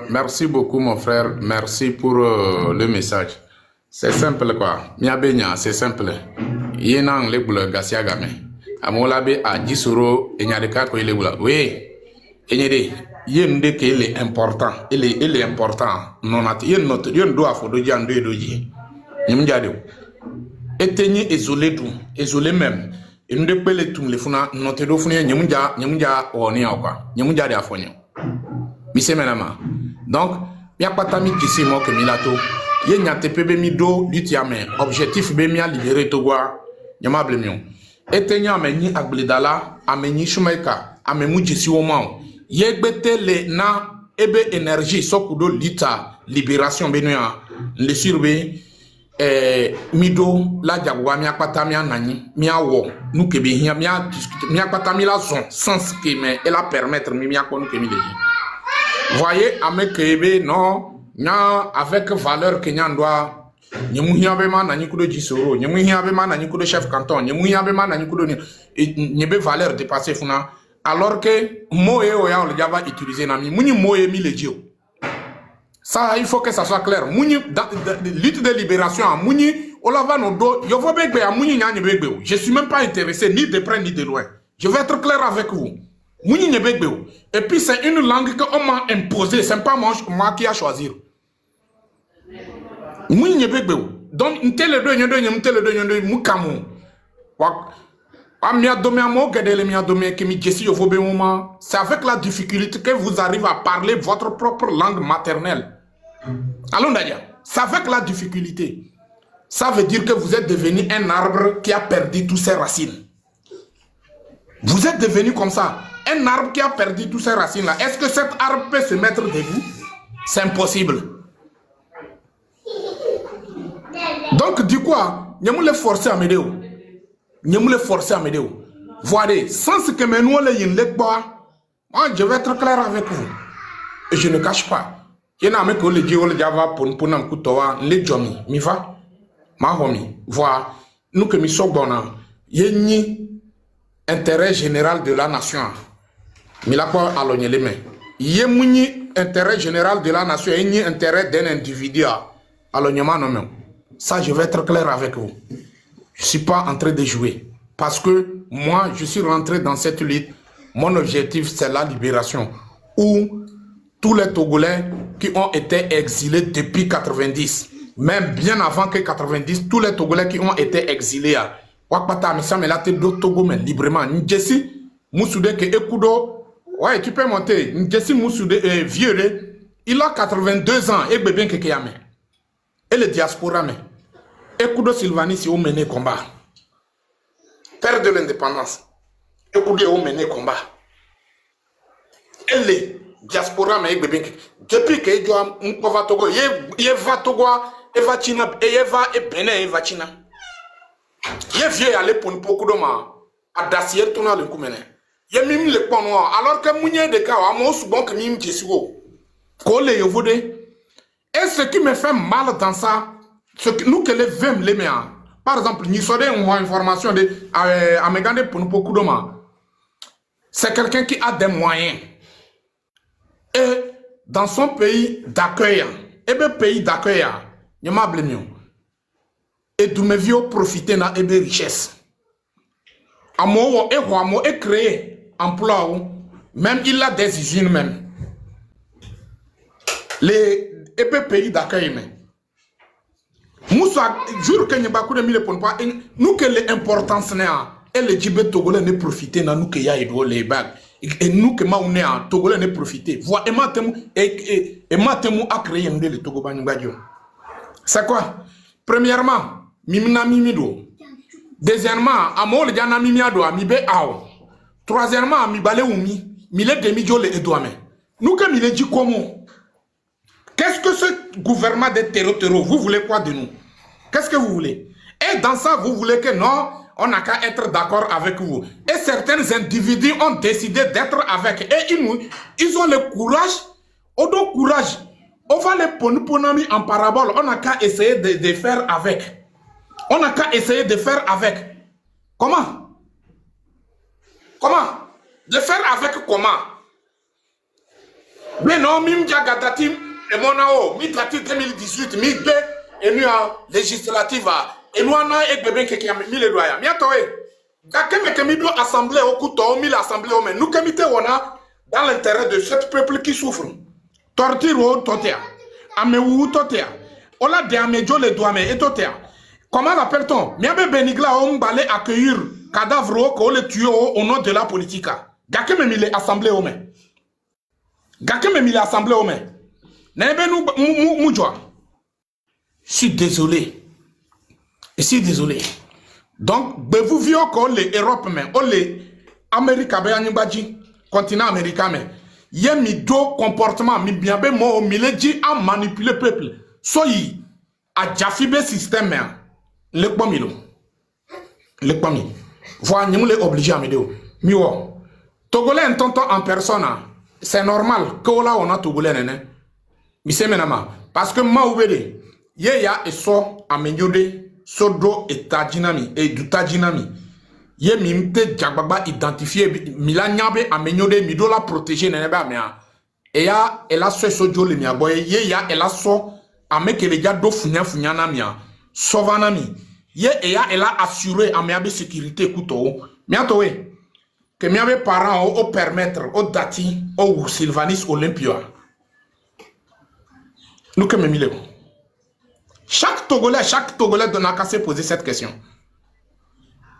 Merci beaucoup mon frère, merci pour le message. C'est simple quoi, miabenya c'est simple. Yenang le boule gasia game. Amolabe a disoro enyadeka ko ile boula. Oui, enyede yende ke il est important, il est important. Non at yen not yen do afo do jan do ji. Nyimjade. Etenyi isolé même. Et nous dépele tout le funa note do funa nyimja oni akwa. Nyimja de afonyo. Mise menama. Donc, mi apatami kisi mo ke milato. Ye nyate pebe mi do dutiame. Objectif be mi a libérer Togoa. Nyama blemion. Etenya ameni agbledala, ameni shumaika, amemu jisi womao. Ye gbete le na ebe énergie sokudo lita libération benoya. Le surbe mido la jagwa mi akpata mi anani mi awo nou kebe hiya mi akpata mi la zon sans que me ela permettre mi akonu ke mi leji. Voyez, avec Kébé, non, avec valeur que nous doit, nous avons na nikudo jisoro, nous avons na nikudo chef canton, nous avons na nikudo ni valeur dépassée funa, alors que moe oya on va utiliser nami, muni moe mi legio. Ça il faut que ça soit clair. Muni lutte de libération, muni olava no do, yo vo begbe a muni nyanye begbe. Je suis même pas intéressé ni de près ni de loin. Je vais être clair avec vous. Et puis c'est une langue qu'on m'a imposée, c'est pas moi qui a choisi. Donc, c'est avec la difficulté que vous arrivez à parler votre propre langue maternelle. Allons d'ailleurs, c'est avec la difficulté. Ça veut dire que vous êtes devenu un arbre qui a perdu toutes ses racines. Vous êtes devenu comme ça. Un arbre qui a perdu toutes ses racines-là. Est-ce que cet arbre peut se mettre debout? C'est impossible. Donc, du coup, nous les forcer à m'aider. Nous les forcer à m'aider. Voyez, sans ce que nous les moi, je vais être clair avec vous. Et je ne cache pas. Il y en a un qui dit que Java pour nous couteau, les jomis, mi va, ma homie, voilà, nous que nous sommes bons, il y a intérêt général de la nation. Mais là quoi alors les mains. Il y a un intérêt général de la nation et un intérêt d'un individu. Alors non. Ça je vais être clair avec vous. Je suis pas en train de jouer parce que moi je suis rentré dans cette lutte. Mon objectif c'est la libération où tous les Togolais qui ont été exilés depuis 90, même bien avant que 90, tous les Togolais qui ont été exilés à Wakpata Misamela Tedo Togo mais librement. Njesi Moussoude ke Ekudo. Ouais, tu peux monter. Njesi Moussoude vieux, il a 82 ans et bébé Kekeyame. Et le diaspora mais Ekudo Sylvani si on mené combat. Père de l'indépendance. Écoutez, on mène combat. Et les diaspora, mais depuis que je va Togo, il va Togo, il va China, il va et Bénin, il va China. Il vient aller pour beaucoup de gens. À Dacier, tout le monde. Il y a même les points noirs. Alors que Mounier de Kao, à mon souvent que Mim Tessigo. Qu'on les yovode. Et ce qui me fait mal dans ça, ce que nous que les vêmes les méans. Par exemple, nous sommes une information de à me garder pour beaucoup de gens. C'est quelqu'un qui a des moyens. Et dans son pays d'accueil, et bien pays d'accueil, il y a ma et d'où me vieux profiter de la richesse. Amo et créer emploi, même il a des usines même. Les pays d'accueil même. Moussa, jure que n'y a pas de mille pour pas. Nous que l'importance n'est et les Djibé Togolais ne profiter dans nous que y a les bagues. Et nous que maouné en Togolais ne profiter. Voilà et matemu a créé un le Togo Banibadjo. C'est quoi? Premièrement, Mimina Mimido. Deuxièmement, Amol Diana Mimiado, Amibe Ao. Troisièmement, Amibale Oumi, Mile Demidjo le Edouame. Nous que Mile dit comment? Qu'est-ce que ce gouvernement de terreau, vous voulez quoi de nous? Qu'est-ce que vous voulez? Et dans ça, vous voulez que non, on n'a qu'à être d'accord avec vous. Et certains individus ont décidé d'être avec. Et ils ont le courage, on donne courage. On va les poner en parabole, on n'a qu'à essayer de faire avec. On n'a qu'à essayer de faire avec. Comment? Comment? De faire avec comment? Mais non, Mim Diagadatim, et mon ao, mi-trati 2018, mi-bé, et nous, législative, et nous, on a un bébé qui a mis les doigts. Miatoé, quand mi doit assembler au couteau, mi l'assemblée au main, nous, comme on a, dans l'intérêt de ce peuple qui souffre. Torture au totea, ameou totea, on a des amédios les doigts, mais et totea. Comment l'appelle-t-on? Miabe Benigla, on va accueillir cadavre qu'on le tue au nom de la politique. Gake me mis l'assemblée au main. Gake me mis l'assemblée au main. N'ebe nous moujoa. Je suis désolé. Je suis désolé. Donc, vous voyez que les Européens, les Américains, continent américain, mais il y a mis deux comportements, mi bien be mo mi le dit à manipuler le peuple. Soyi a jafibé système le pomilo. Le pomi. Voilà, nous les obligés à me dire. Miwo. Togolais un tonton en personne, c'est normal que là on a Togolais nene. Mais c'est maintenant parce que ma oubede, ya et so amenyode sodo et tajinami et du tajinami. Ye mimte jagbagba identifié mila nyabe amenyode midola protéger neneba mea. Et ya elle a sojo le mia boy ye ya elle a so ameke le ja do funya na mia. Sovanami. Ye et ya elle a assuré à miabe sécurité kuto. Miatowe que miabe parents au permettre au dati au Sylvanis Olympia. Nous que me mille. Chaque Togolais n'a qu'à se poser cette question.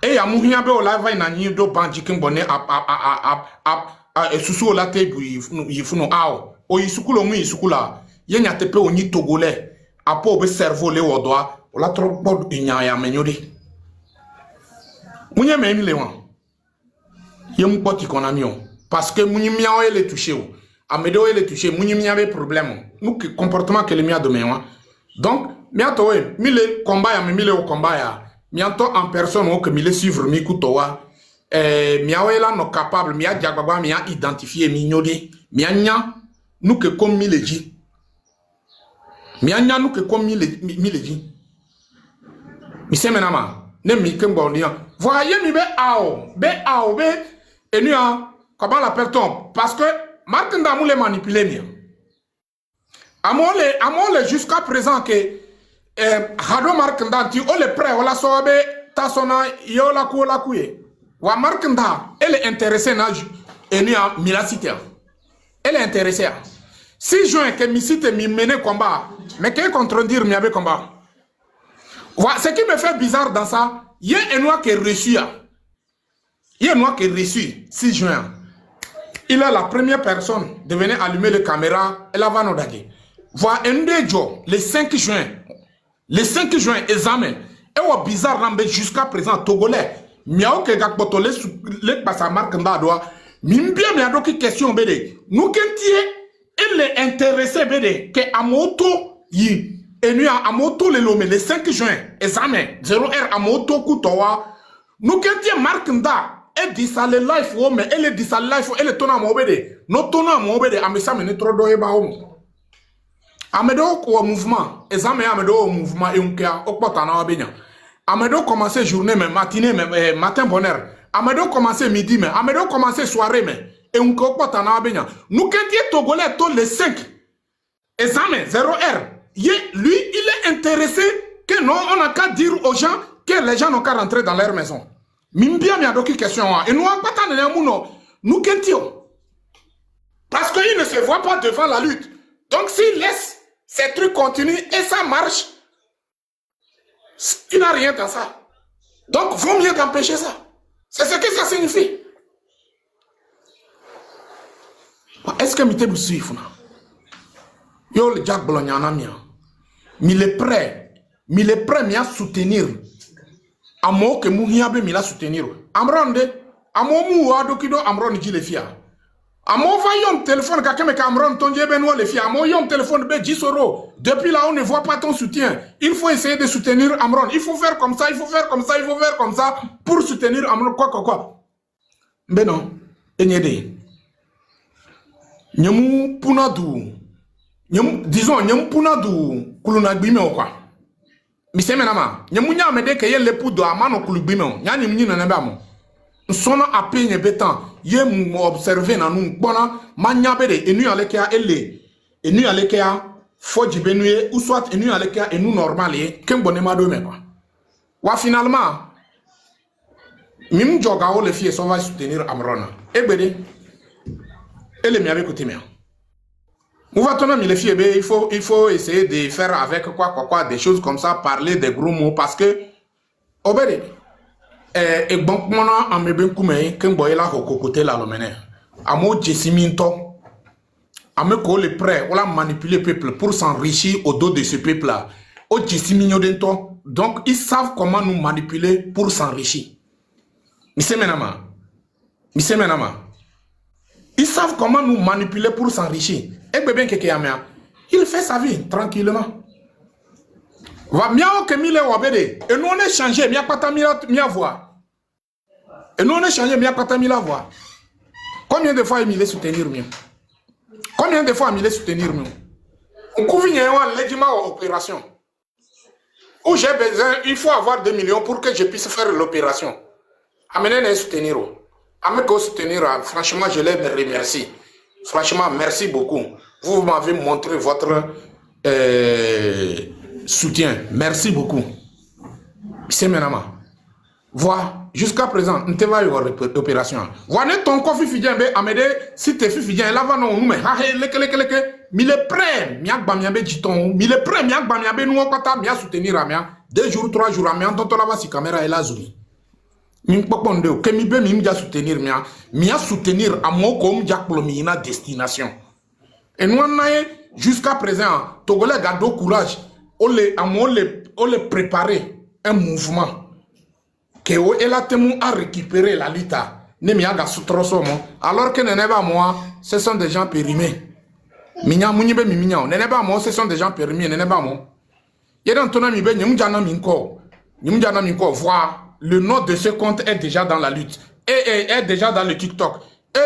Et ya mouhiabe o la va na nyi do banji kimbone a susu o la te yifuno ao o yisukulo mu yisukula ye nya tepe o nyi Togolais a po be cerveau le wodoa o la trop bod nya ya menyodi munye me mille wan ye mu poti konamion parce que munyi miao ele touché o amedo ele touché munyi miabe problème nous que comportement que le mia domaine donc miato e mille combat ya mille o combat ya mianto en personne o que mille suivre mi kutowa miawela no capable mia diagbagba mia identifier mi nyodi mianya nous que comme mille dit mianya nous que comme mille dit mi semenama ne mi kembo nia voyez mi be et nous comment l'appelle-t-on parce que Martinda mou les manipuler mi amole jusqu'à présent que Hado Markanda tu o le prêt o la sobe tasona yo la kuye wa Markanda elle est intéressée na enia milasité elle est intéressée si juin que mi cite mi mener combat mais qu'est contredire mi avec combat wa ce qui me fait bizarre dans ça y a un noir qui est reçu 6 juin il est la première personne de venir allumer les caméras et la va nous daguer voilà un des jours le 5 juin examen. Et au bizarre, jusqu'à présent, Togolais, miao ke gakpoto le passa marque ndadwa mimbia miado ki question bede nous kentie il est intéressé bede que amoto yi enu amoto le lome le 5 juin examen 0R amoto kutowa nous kentie marque nda e disale life wo me ele disale life ele tona mo bede no tona mo bede amesa me trop do e ba o amedo ko mouvement examen amedo mouvement e unkia okpota na obenya amedo commencer journée mais matinée mais matin bonheur amedo commencer midi mais amedo commencer soirée mais et unkia okpota na obenya nous kentie togolais to le 5 examen 0R lui il est intéressé que non on a qu'à dire aux gens que les gens n'ont qu'à rentrer dans leur maison. Mimbia mi a doki question et nous pas tant nous kentio parce qu'il ne se voit pas devant la lutte. Donc s'il laisse ces trucs continuer et ça marche, il n'a rien dans ça. Donc vaut mieux d'empêcher ça. C'est ce que ça signifie. Est-ce que m'était suivre? Yo le Jack Bologna mia. Il est prêt à soutenir. Amo que Mouhiabe mi la soutenir. Amronde, amo mou adokido amron ji le fia. Amo va yom téléphone kakeme ka amron tonje benwa le fia. Amo yom téléphone be jisoro. Depuis là on ne voit pas ton soutien. Il faut essayer de soutenir Amron. Il faut faire comme ça, il faut faire comme ça, il faut faire comme ça pour soutenir Amron quoi. Mais non, enyede. Nyemu punadu. Disons nyemu punadu kuluna gbime o quoi. Mise menama, nyemunya mede ke ye lepu do amano kulubime, nya nyimni na nebe amo. Nsona apenye betan, ye mu observer na nu bona manya bede enu alekea ele. Enu alekea foji benuye ou soit enu alekea enu normal ye kembone mado me quoi. Wa finalement mim joga o le fie so va soutenir Amrona. Ebede ele mi avec côté mien. Il faut essayer de faire avec quoi, des choses comme ça, parler des gros mots, parce que, obédé, et bon, mon en me ben koumé, qu'un boy là, au côté là, le mené, à moi, jessiminto, à me coller prêt, on l'a manipulé le peuple pour s'enrichir au dos de ce peuple là, au jessimino d'ento, donc ils savent comment nous manipuler pour s'enrichir. Monsieur Menama, ils savent comment nous manipuler pour s'enrichir. Il fait sa vie tranquillement. Va miao que mille wabede. Et nous on est changé, mia pata mia voix. Et nous on est changé, mia pata mia voix. Combien de fois il est soutenir mieux? Combien de fois il est soutenir mieux? On couvre un légiment opération. Où j'ai besoin, il faut avoir 2 millions pour que je puisse faire l'opération. Amenez les soutenir. Amenez soutenir, franchement je les remercie. Franchement, merci beaucoup. Vous m'avez montré votre soutien. Merci beaucoup. C'est maintenant. Voilà. Jusqu'à présent, nous avons eu l'opération. Voilà ton coffre fidien, Amédée, si tu es fidien, là, non, nous, mais il est prêt, il est prêt, il est soutenir, 2 jours, 3 jours, il est caméra et la zouli. Que mi be mi soutenir mia soutenir à mon comme diaplomina destination et nous on a jusqu'à présent Togolais garde courage on les préparer un mouvement que elle a tenu à récupérer la lita ne mi aga sutroso mo alors que neneba moi ce sont des gens périmés minya munyibe mi minya neneba moi ce sont des gens périmés neneba mo yedan tona mi be nyum jana mi ko voir. Le nom de ce compte est déjà dans la lutte. Et est déjà dans le TikTok. Et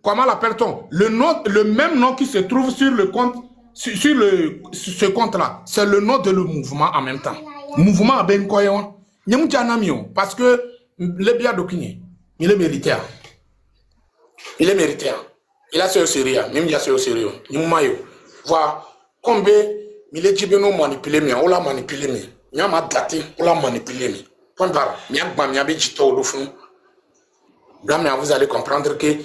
comment l'appelle-t-on? Le même nom qui se trouve sur le compte, sur ce compte-là. C'est le nom de le mouvement en même temps. Mouvement Ben Koyon. Parce que le bien d'Okini, il est mérité. Il est mérité. Il a ce sérieux. Même il a ce sérieux. Il m'a eu. Voilà. Combien il est dit que nous manipulé, mais on l'a manipulé. Il a daté, on l'a manipulé. Vous allez comprendre que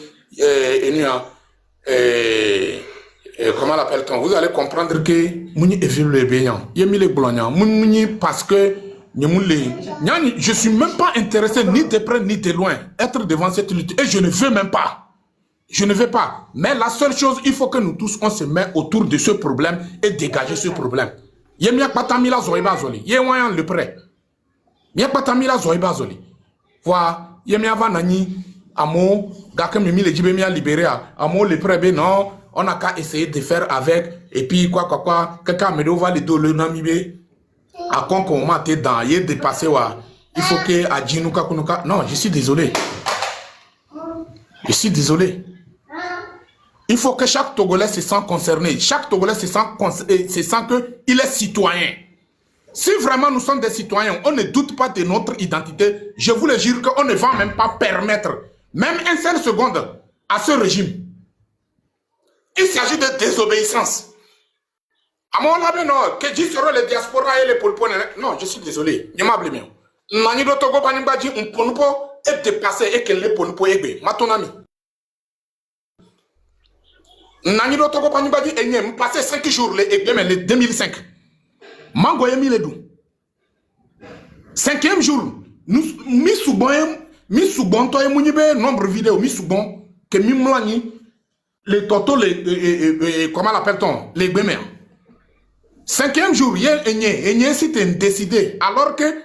comment l'appelle-t-on? Vous allez comprendre que parce que je suis même pas intéressé ni de près ni de loin être devant cette lutte et je ne veux même pas. Je ne veux pas. Mais la seule chose, il faut que nous tous on se mette autour de ce problème et dégager ce problème. Le prêt. Bien pas tamila zoiba zoli. Voilà, il y a nani, amo, gaka mimi le jibe mia libéré, amo le prebe non, on a qu'à essayer de faire avec, et puis quoi, quelqu'un me doit les deux le namibe, à quoi qu'on m'a été dans, il est dépassé, il faut que à Djinouka Kunuka, non, je suis désolé. Je suis désolé. Il faut que chaque Togolais se sente concerné, chaque Togolais se sent qu'il est citoyen. Si vraiment nous sommes des citoyens, on ne doute pas de notre identité, je vous le jure qu'on ne va même pas permettre, même une seule seconde, à ce régime. Il s'agit de désobéissance. À mon avis, non, que dit sur les diasporas et les polpons. Non, je suis désolé. Je m'appelle bien. Nani do Togo Panimbaji, on peut pas dépassé et que les polpons égbe. Ma ton ami. Nani do Togo Panimbaji, et n'y passé 5 jours, les 2005. Mangoye mi le dou. 5e jour, nous mi soubon to e mounibe nombre vidéo mi soubon que mi mlani les toto les comment l'appelle-t-on les bémères. 5e jour, yé si t'es décidé alors que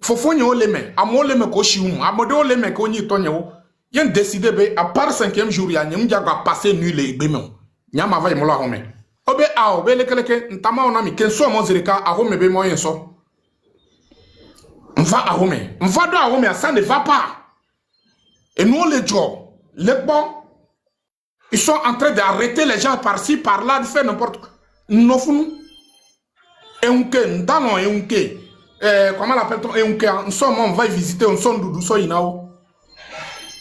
fofo nyo le me amo le me ko shium amodo le me ko ni tonyo yé décidé be à part 5e jour ya nyam jaga passer nuit les bémères. Nyama va ymola home. Obe a obe lekeleke ntama onami ken so mo zirika a home be mo yenso. On va à Rome. On va à Rome, ça ne va pas. Et nous, les gens, les bons, ils sont en train d'arrêter les gens par-ci, par-là, de faire n'importe quoi. Nous faisons. Et on comment l'appelle-t-on? Et on va visiter, on s'en doudou, so inao.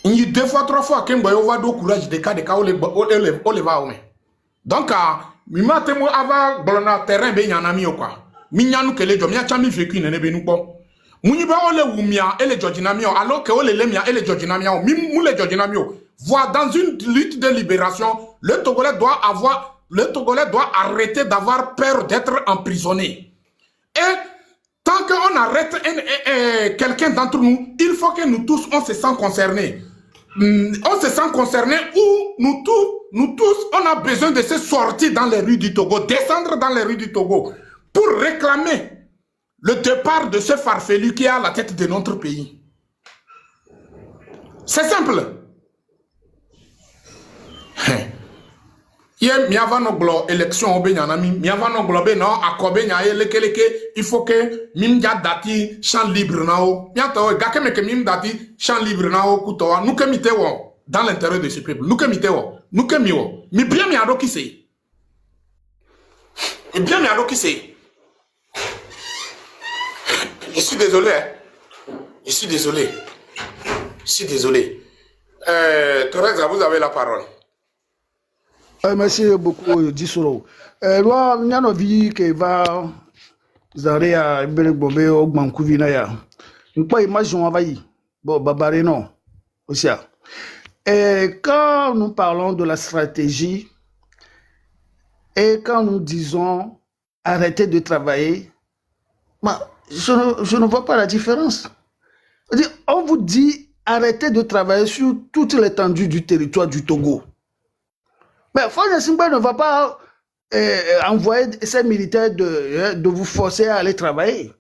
Il y a 2 fois, 3 fois, qu'on va avoir courage de cas, on les va à Rome. Donc, mima temo ava blona terrain be nyana mi okwa. Mi nyanu kele jo mi acha mi vécu nene be nu po. Muniba ole wumia et les Georginamio, alors que ole lemia et les Georginamio, les Georginamio, voient dans une lutte de libération, le Togolais doit arrêter d'avoir peur d'être emprisonné. Et tant qu'on arrête quelqu'un d'entre nous, il faut que nous tous, on se sent concernés. On se sent concernés ou nous tous, on a besoin de se sortir dans les rues du Togo, descendre dans les rues du Togo, pour réclamer le départ de ce farfelu qui est à la tête de notre pays. C'est simple. Il faut que Mimja dati champ libre nao. Champ libre nao nous que mitewo dans l'intérieur de ce peuple. Nous que mitewo. Nous que miwo. Mi bien mi ado qui c'est. Et bien mi ado qui c'est. Je suis désolé. Je suis désolé. Je suis désolé. Thérèse, vous avez la parole. Merci beaucoup, Dissoro. Loi, il y a une vie qui va zare à Belebombe au Gbankouvina. Nous pas imaginons envahi. Bon, Babaré, non. Aussi. Et quand nous parlons de la stratégie et quand nous disons arrêtez de travailler, je ne vois pas la différence. On vous dit arrêtez de travailler sur toute l'étendue du territoire du Togo. Mais Fonya Simba ne va pas envoyer ses militaires de vous forcer à aller travailler.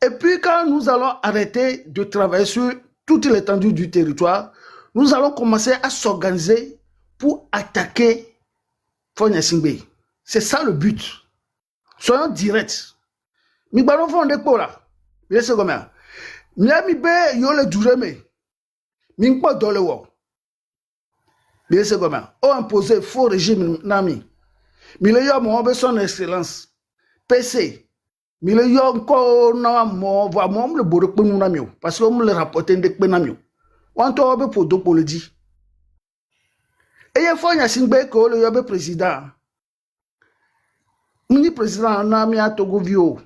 Et puis quand nous allons arrêter de travailler sur toute l'étendue du territoire, nous allons commencer à s'organiser pour attaquer Fonya Simba. C'est ça le but. Soyons directs. Mi baron fond de pola. Mi se comme ça. Mi ami be yo le dureme. Mi ngpo dole wo. Mi se comme ça. O imposer faux régime nami. Mi le yo mo be son excellence. PC. Mi le yo nko na mo va mo le bodo pe mu nami o parce que on le rapporter de pe nami o. Wan to be podo po le di. Eye Fonya Simba ko le yo be président. Muni président nami a Togo vio.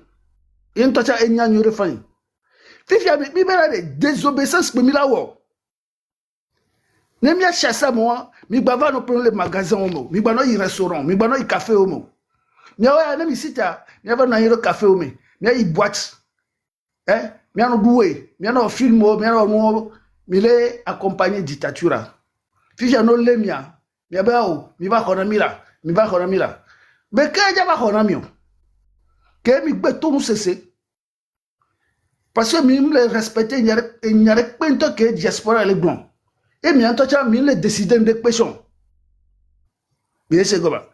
Il y a une tocha enya nyore fain. Fifia mi bela de désobéissance pe mi la wo. Ne mi a chasse moi, mi bava no prendre le magasin omo, mi ba no i restaurant, mi ba no i café omo. Mi awa na mi sita, mi ava na i café omo, mi a i boîte. Mi ano doué, mi ano film o, mi ano mo mi le accompagner dictature. Fifia no le mia, mi aba o, mi va khonamira, mi va khonamira. Be ka ja ba khonamio. Que mi gbe tout nous cesser. Parce que même les respecter, il n'y a pas de temps que diaspora les blancs. Et mais en tout cas, même les décideurs de question. Bien c'est comme ça.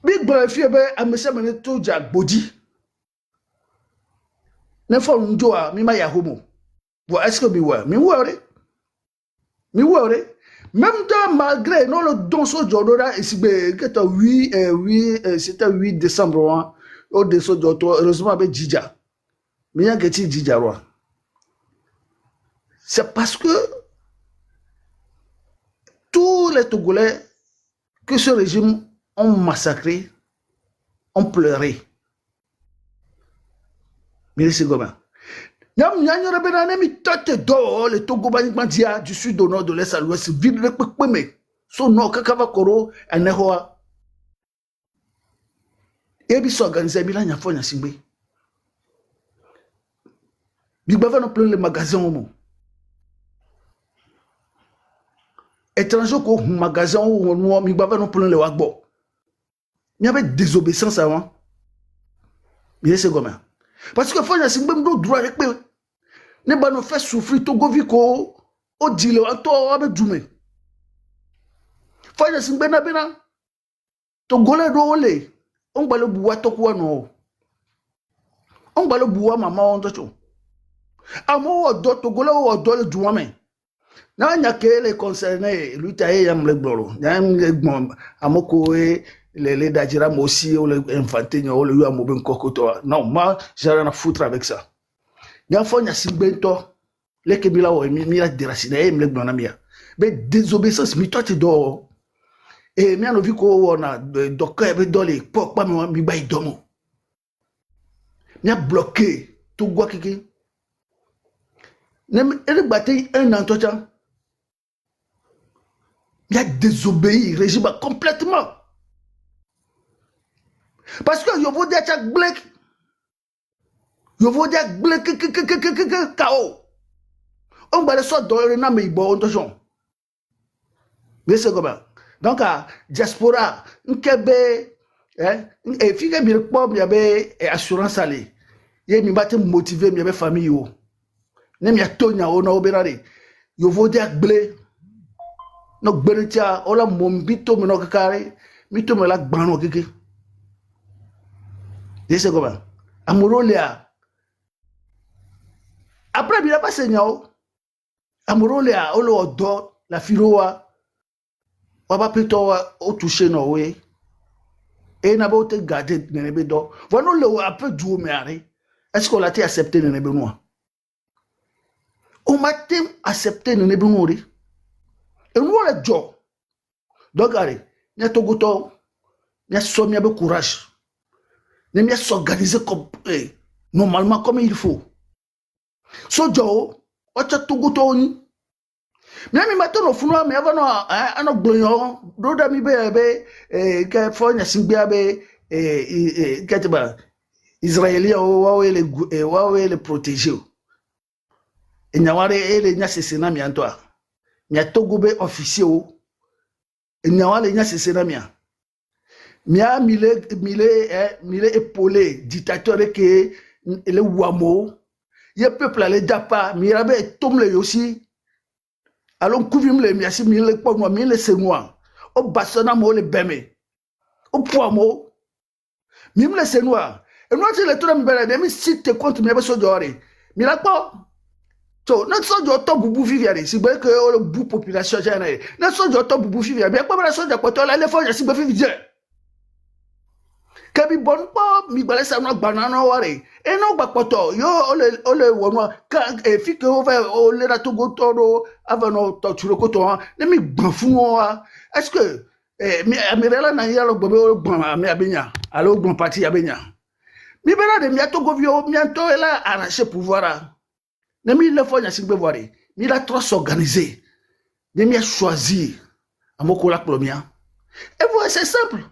Big boy fie be amesa mene to ja body. Ne fo njo a mi ma ya homo. Bo est-ce que mi wa? Mi worry. Mi worry. Même temps malgré non le don so jodo da esibe que 8 c'était 8 décembre hein. Au de so jodo heureusement avec Djidja. Mais ya que ti Djidja roi. C'est parce que tous les Togolais que ce régime ont massacré, ont pleuré. Mais c'est comment? Nyam nyanyore benane mi tote do le Togo bandia du sud au nord de l'est à l'ouest vide le pekpeme. So no kakava koro anehoa. Ebi so organiser bi la nyafo nyasimbe. Bi bava no plein le magasin omo. Étranger ko magasin o no mi bava no plein le wagbo. Il y avait désobéissance avant. Mais c'est comment? Parce que faut nyasimbe mdo droit avec me. Ne ba no fait souffrir Togo viko o dile to abe djume. Faut nyasimbe na bena. Togolais do ole. On va le boire to quoi no. On va le boire maman on to. Amo do Togolais o do le djouame. Na nya ke les concernés lui taye yam le gloro. Yam le gbon amoko les dajira mo aussi o le infanté o le yu amoben kokoto. Non, moi j'ai rien à foutre avec ça. Nya fo nya sigbento le ke bila o mi la déraciner me le gbon na mia. Mais désobéissance mi toi tu do. Et mi anovi ko ona doka ebe dole pok pa mi ba idomo. Mi a bloqué tout gwa kiki. Nem ele batay un entretien. Il a désobéi régime complètement. Parce que je vous dis à chaque black. Je vous dis à black KO. On va le sortir dans le nom et bon attention. Mais c'est comment? Donc à diaspora, nkebe et fille bi pop il y avait assurance aller. Il mi batte motiver mi avait famille yo. Nem ya tonya ona oberare. Je vous dis à black. No gberetia ola mombito me no kakare mito me la gbano keke. C'est comment? Amurolia. Après il a passé nyao. Amurolia olo odo la filoa. Waba pito o toucher no we. Et na ba te garder nenebe do. Vono le a peu du meare. Est-ce qu'on l'a été accepté nenebe noa? On m'a été accepté nenebe noa. Et nous, on est job. Donc, allez, nous avons un courage. Nous avons s'organiser normalement comme il faut. So job, on a tout goûté. Mais maintenant, nous avons mais avant, on a glorieux. D'autres amis, que faut y simbiabe, que Israéliens, ou les protéger. Et nous avons les nyasesena miantoa. Mia togobe officier o nyawale nya sesena mia mile épaulé dictateur que le wamo ye peuple ale dapa mirabe tomle yosi alon kuvim le mia si mile po mo mile senwa o basona mo le beme o poamo mile senwa e no ti le to mbele de mi site compte mi be so jore mila po. So, notre soldat top boubou vivre, si bien que le bout population générale. Notre soldat top boubou vivre, bien comme la soldat quoi, toi là les fois, si bien vivre. Kabi bon pas, mi balai ça no banana ware. Et non ba poto, yo ole wono ka e fi que o le la togo toro avant no to tu le coton, ne mi banfu wa. Est-ce que mi amirela na ya lo bobe o bon mi abenya. Allo bon parti abenya. Mi bela de mi togo vio mi anto là arracher pouvoir. Nemi le faut nyasingbe voir. Mi la trop s'organiser. Nemi a choisi amoko la plomia. Et voilà, c'est simple.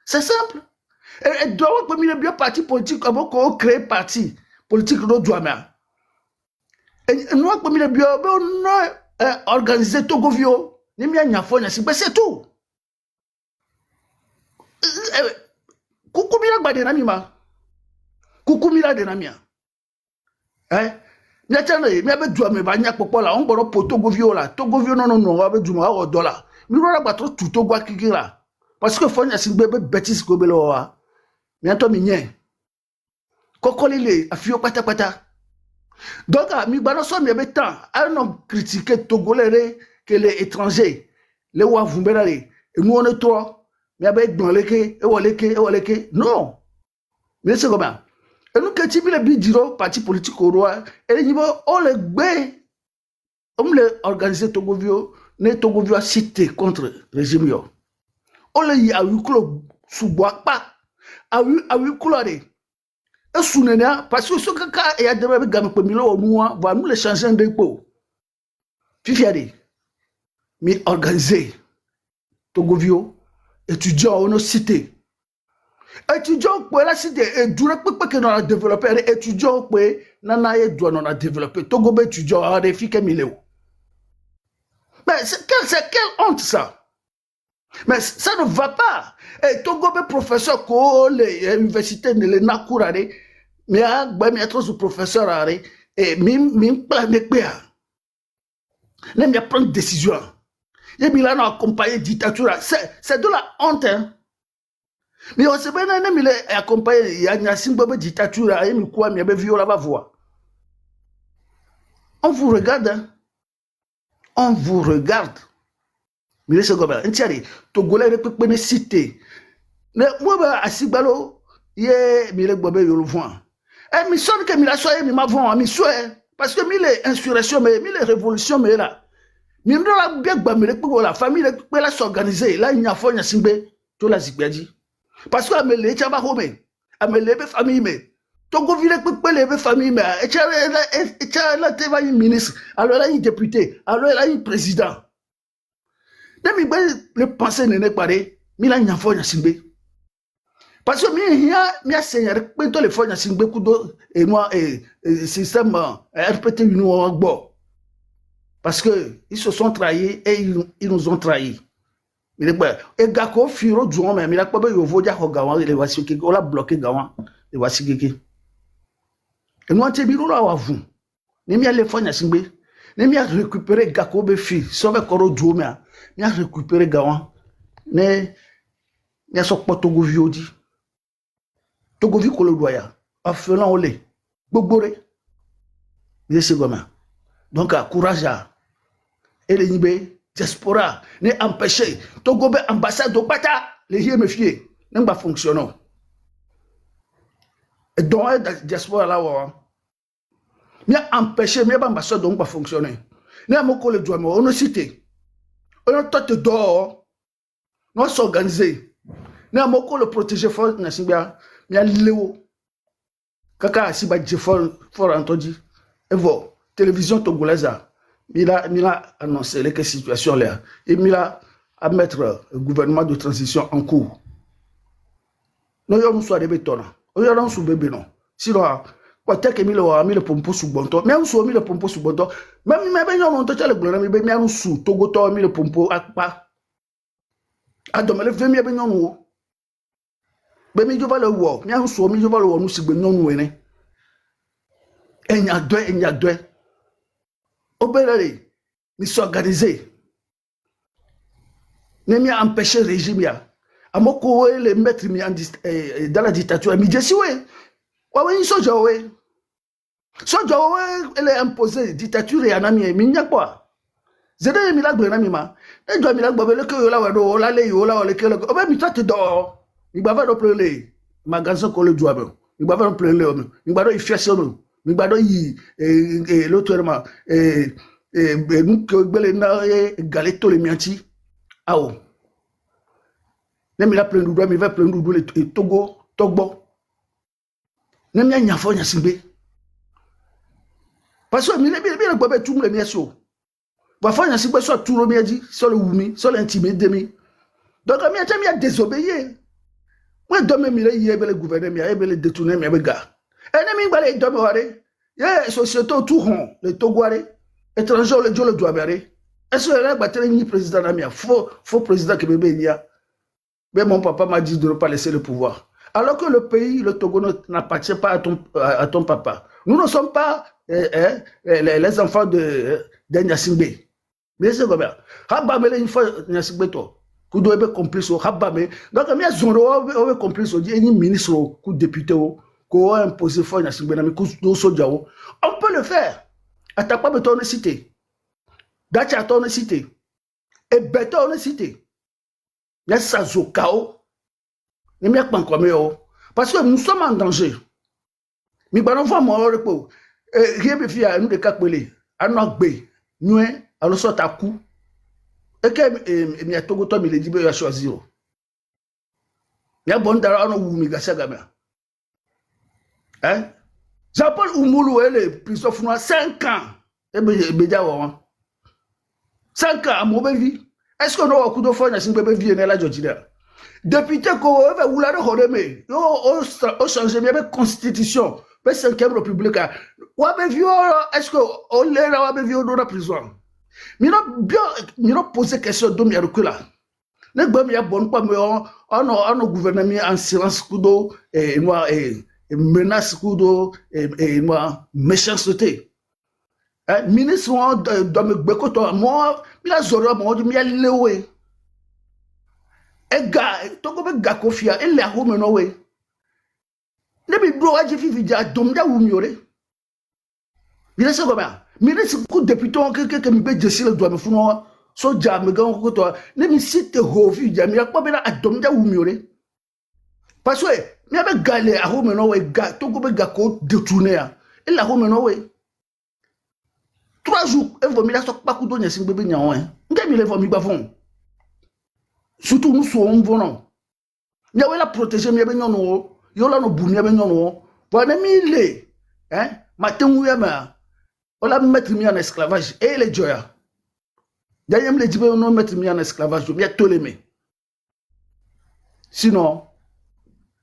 C'est simple. Et doit comme il bien parti politique amoko créer parti politique do douama. Et nous comme il bien non organiser Togo vio. Nemi a nyafo nyasingbe c'est tout. Kukumila ba de namima. Kukumila de namia. hein Miatane, mi abe dua me banya popo la, on bono poto govio la, to govio non, abe duma o dollar. Mi rola batro tuto gwa kiki la. Parce que fonya singbe bêtise ko belo wa. Mi anto mi nye. Kokoli le afio pata pata. Donc mi bano so mi abe temps, un homme critiquer togolais que les étrangers, les wa vumbela le. Et nous on est trois, mi abe dans leke, e waleke. Non. Mais c'est comment? Et nous, quand il y a des parti politique au roi, et il y a les gbé, on les organisé Togovio, ne Togovio a cité contre le régime. On les a eu clos sous bois pas, a eu coloré. Et sous néna, parce que ce cas est à de gamme pour Milo au noir, va nous les changer de peau. Fifiade, mais organisé Togovio, étudiant on a cité. Étudiants pour la cité et dure que nous avons développé étudiants pour nana et doit nous avons développé Togo étudiants à des filles comme mais c'est quelle honte ça, mais ça ne va pas. Et Togo professeur ko l'université de l'Enakurare mais à mettre ce professeur arrêt et mim plané péa ne me prendre décision et Milan a accompagné dictature, c'est de la honte hein. Mais on sait bien que il est accompagné, il y a une dictature, il y a une quoi, il y a une violence à voir. On vous regarde, hein? On vous regarde. Mais c'est comme ça. Tiens, Togolais ne peut pas citer. Mais moi, à Sibalo, il y a Mille Bobé Yolvoin. Et mais sonne que Mila soit, mais m'avons, mais soit, parce que Mille insurrection, mais Mille révolution, mais là. Mais nous, la bien, la famille, la s'organiser. Là, il y a fond, il y a Simbe, tout la Zibadi. Parce que amele chaba home amele be famille me Togo vile pele be famille me echa la te va ministre alors là il député alors là il président demi be le penser ne paré mi la nyafo nya simbe parce que mi a seigneur pe to le fo nya simbe kudo et moi et système RPT nous gbo parce que ils se sont trahis et ils nous ont trahis. Et Gako Firo Djouan, mais il a pas eu au Vodia Hogawan, il est on l'a bloqué Gawan, il va s'y gagner. Et nous, on te dit, là, à vous. N'est-ce pas les fois, n'est-ce pas récupérer Gako Befi, sauver Koro Djoumia, n'est-ce pas récupérer Gawan, n'est-ce pas Togo Viodi. Togo Vi Kolo Doya, à Felan Olé, Bobore. Il est segoma. Donc, courage à. Et les Nibé. Diaspora n'est empêché. Togo be ambassade au bata, les yeux me fient, n'est pas fonctionnant. Et donc, la diaspora là, mais empêché, mais ambassade donc pas fonctionner. N'est pas le droit, on a cité. On a tout dehors, on s'organiser. N'est pas le protéger fort, n'est pas bien léo. Kaka si ba fort entendu. Et voilà, télévision togolaise. Il a annoncé les situations là. Et il a à mettre le gouvernement de transition en cours. Nous avons soit des bétons. Nous avons sous bébé non. Sinon, peut-être que nous avons mis le pompo sous bon temps. Mais nous avons mis le pompo sous bon temps. Même nous avons mis le gouvernement, mais nous avons sous Togo, nous avons mis le pompo à pas. À demain, le 20 000 nous. Mais nous avons le war. Nous avons mis le war, nous avons mis le war. Et il y a deux. Obérer, nous sommes organisés. Nous avons empêché le régime. Amoko les mettre dans la dictature. Mais je suis oui. Oui, soja oui. Soja oui, elle est imposée. Dictature et anami. Mais il n'y a pas. C'est des milagres de l'anima. Et doit milagre le que là ou là les ou là ou les que là. Oh ben mais toi tu dors. Il va pas pleurer les magasins qu'on le doit. Il va pas pleurer les. Il va pas y faire ça. Il va pas y l'autre nous que belena galeto les mianti. Ah oh. Nem il a plein de doigts, mais il va plein de doigts et Togo. Nem il y a une affaire simbe. Parce que il est bien le tout le miaso. Parfois il y a simbe soit tout le miadi, soit le wumi, soit l'intimé demi. Donc il y a désobéi. Moi demain il y a le gouvernement, il y a le détourner mes gars. Et nem il va les demander. Il y a société tout rond, le Togouare, étranger le Dieu le doit barrer. Est-ce que là battre ni président d'Amia, faux président que bébé il y a. Mais mon papa m'a dit de ne pas laisser le pouvoir. Alors que le pays, le Togo, n'appartient pas à ton papa. Nous ne sommes pas les enfants de Nyasingbe. Mais c'est comme ça. Habamele une fois Nyasingbe toi. Kudo ebe complice au Habame. Donc mi azoro ebe complice au dit ni ministre ou député ou ko imposer fois Nyasingbe na mi kudo soja ou. On peut le faire. Attaque pas beton cité. Dacha ton cité. Et beton cité. Il y a ça zokao. Ni mi akpan comme yo. Parce que nous sommes en danger. Mi banon fa mo repo. Rien me fait à nous de Kakpele, à nous agbe, nous, à nous sortir à coup. Et que mi a togo to mi le dit be ya choisir. Mi a bon dara no wu mi gasa gamia. Hein? Jean-Paul Oumoulou est prison finois 5 ans. Et be ja wa. 5 ans à mauvaise vie. Est-ce que nous au coup de fois na sin bebe vie na la Georgia? Député ko va oulare horeme. Yo o changer mi avec constitution. Mais 5e République, est-ce qu'on est là, dans la prison? Mais nous avons posé question de mi là. Nous avons bon pas, mais on a gouvernement en silence, et moi, et menace, et moi, méchanceté. Ministre, dans me bécoto, moi, il a zoro, moi, il a lewe. Et gars, ton gars, Kofia, il a home no way. Nebi bro aji fifi ja domja wumiore. Mire se goma. Mire se ku député que mi be jesi le doit me funo so ja me gan ko to. Ne mi site ho fi ja mi akpa be na domja wumiore. Parce que mi abe galé a ho me no we ga to go be ga ko détourner ya. Il la ho me no we. 3 jours e vo mi la so pa ku do nya sin bebe nya won. Nge mi le vo mi gba fon. Surtout nous sommes vonon. Mi awe la protéger mi be nyono. Yola no bumia ben non pour ne mille hein matin ma on la mettre mi en esclavage et les joya d'ailleurs les dibe non mettre mi en esclavage mi toleme sinon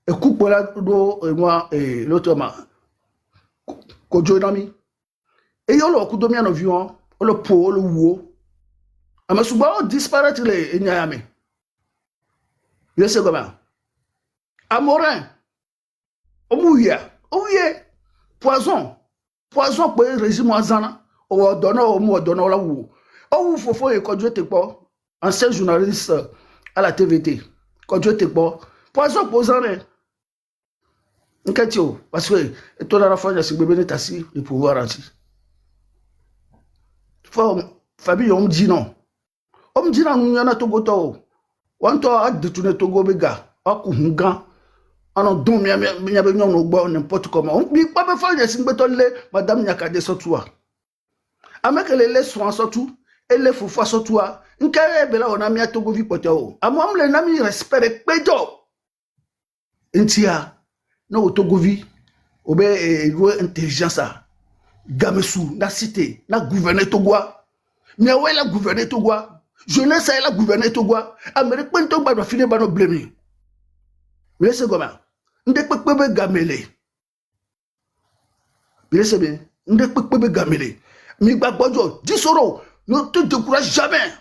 e coupe la do moi et l'autre ma ko jonami et yolo ku do mi en avion o le po le wo ama suba disparaître les nyame je sais comment amorin Omouya, poison pour le régime Azana, ou donner au mot donner la ou. Ou faut et conduire tes pas, ancien journaliste à la TVT, conduire tes pas, poison pour Zané. Nkatio, parce que tout à la fin, il y a ce bébé n'est assis, le pouvoir anti. Fabien, on me dit non. On me dit non, il y en a Togo Tao. On t'a détourné Togo Bega, à Kouhungan. On don mi be no gbo n'importe comment mi pa be fa yesin gbe to le madame Nyakade sotua amekele le soin sotu ele fufa sotua nkere be la ona mi atogo vi pote o amom le na mi respect pejo ntia no togo vi obe intelligence gamesu na cité na gouverner togoa mi awe la gouverner togoa jeunesse la gouverner togoa amérique pento ba do fini ba no blemi mais c'est comment nde pekpebe gamele bien c'est bien nde pekpebe gamele mi gbagbojo disoro ne te décourage jamais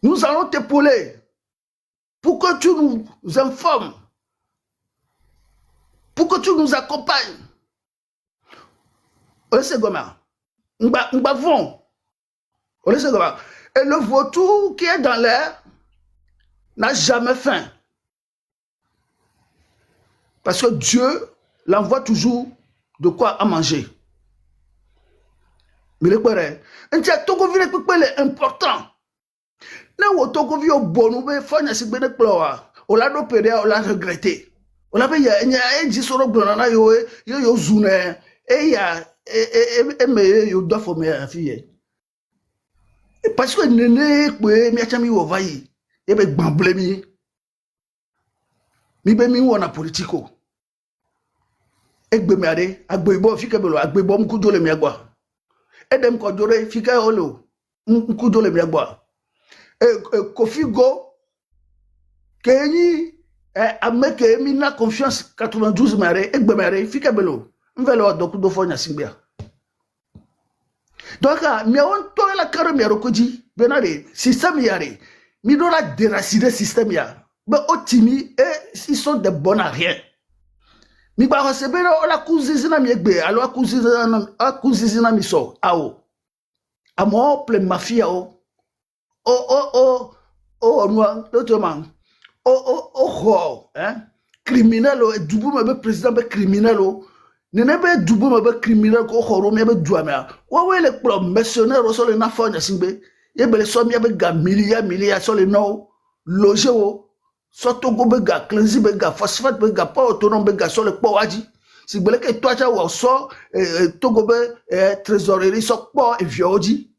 nous allons t'épauler pour que tu nous informes pour que tu nous accompagnes c'est comment mbavon c'est comment et le vautour qui est dans l'air n'a jamais faim. Parce que Dieu l'envoie toujours de quoi à manger. Mais le père, un tia Togo vile est important. Ne wo Togo vi au bon ou faut na si bene ploa. On l'a opéré, on l'a regretté. On l'a payé, il y a un disoro blonana yo zune et ya me yo doit faut me fille. Parce que nene kwe mi achami wo vai. E be gbamble mi. Mi be mi wona politiko. Egbe mi ade, agbe ibo fike belo, agbe ibo mkudo le mi agba. Edem ko jore fike olo, mkudo le mi agba. Kofi go, kenyi, ameke mi na confiance 92 mare, egbe mare, fike belo. Mvelo dokudo fo nya simbia. Donc, mi on to la karo mi arokoji, benare, système yare. Mi do la déraciner système ya. Ben otimi, ils sont de bons à rien. mi ba sebe la kuzizina mi egbe alo akuzizina mi so awo amo ple mafia o noa l'autre man ho criminel o dubu me be président be criminel o nene be dubu me be criminel ko horo me be duamea wa we le pro mercenaire so le na fanya singbe ye be le so me be ga milliard so le no loger o Soto go bega, cleansi bega, phosphate bega, pas autonome bega, sur le powaji. Si vous voulez que toi, tu as so, togo be, trésorerie, so, po, et vioji.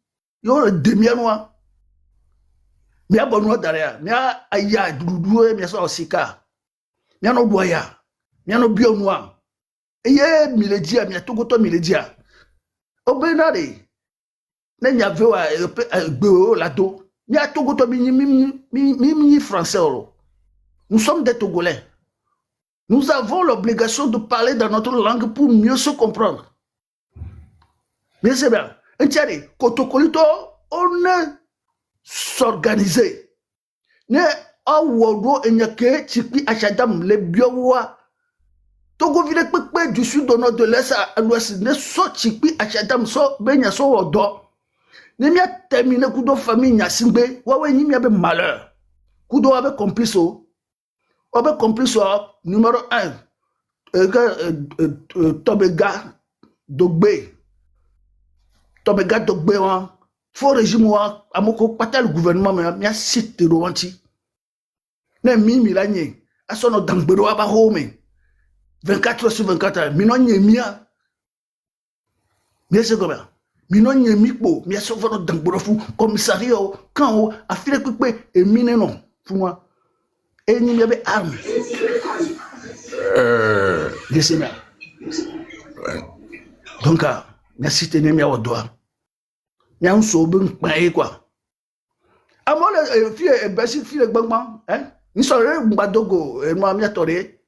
Yo, le demi-noir. Mia bonnois derrière. Mia aya, doudoué, mia so osika. Mia no boya. Mia no bio noir. Et ye, miledia, mia togo to miledia. Obenare. Ne nya vewa, beo, lado. Mia togo to mi français, oro. Nous sommes des Togolais. Nous avons l'obligation de parler dans notre langue pour mieux se comprendre. Mais c'est bien. Entièrement, Kotokolito, on est s'organiser. Ne awodo enyake chikpi achadam le biowa. Togo vile kpekpe du sud au nord de l'est à l'ouest. Ne so chikpi achadam so benya so odo. Ne mia termine kudo famille nyasimbe. Wawe ni mia be malheur. Kudo abe complice. Obe complice numéro 1, Tobega Dogbe. Tobega Dogbe, faux régime, amoko pata le gouvernement, mais site de Rwanti. Ne mi milanye, a son dangbero aba home. 24 sur 24, minon nye mia. Bien c'est comme ça. Minon nye mikbo, mia souvent dangbero fou, commissariat, quand a filé kukbe, et mine non, pour moi. Et il y avait armes. Laissez-moi. Donc, merci de tenir au doigt. Il y a un saubon, quoi. À moi, les filles, les filles, hein? Nous sommes Badogo, et moi, Miatoré,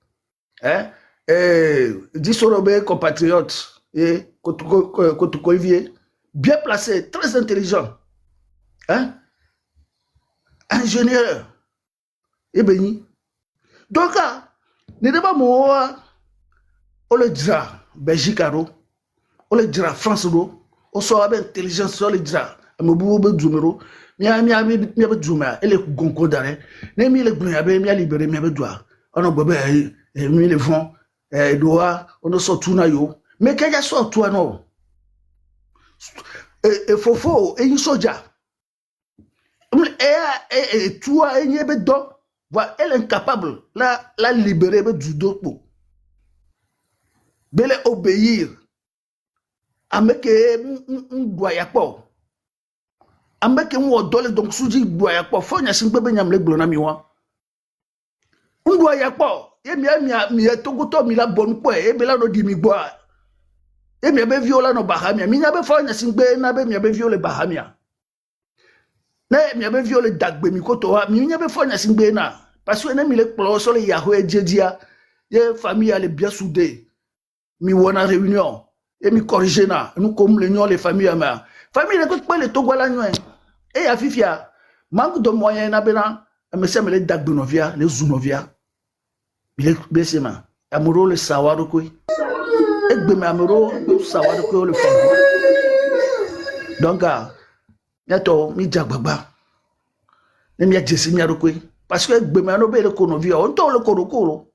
hein? Et 10 Robert, compatriotes, et Kotukoivier, bien placé, très intelligent, hein? Ingénieur. Et béni. Donc, ne débat moi, on le dira, Belgique, on le dira, France, on soit avec intelligence, on le dira, on be zoomero, mia be zooma, et les gonco d'arrêt, ne mi le blé, mia libéré, mia be doigt, on a bébé, et mi le fond, et doigt, on ne sort tout na yo, mais qu'il y a sort toi non. Et fofo, et une soja. Et toi, et n'y a pas d'eau. Voilà, elle est incapable, la libérer du dos. Belle obéir. Avec un doyapo. Avec un odole, donc souji doyapo. Faut n'y a pas de nyam le blonamiwa. Un doyapo. Et mi a togoto mi la bonne poe. Et bela no di mi boa. Et mi a be viola no bahamia. Mi n'a be faut n'y a singbe na be mi a be viola bahamia. Ne mi abe viole dagbe mi koto ha mi nyabe fo nya singbe na parce que ne mi le plo so le yahwe djedia ye famille ale bien soudée mi wona réunion et mi corriger na nous comme le les familles ma famille ne ko pas le togola nyo et ya fifia manque de moyens na bena me se me le dagbe novia le zunovia il est besema amuro le sawaro ko egbe me amuro sawaro ko le fo donc Yato mi jagbagba. Ne mi adjesi mi arokwe. Parce que gbemano be le konovia. On to le korokoro.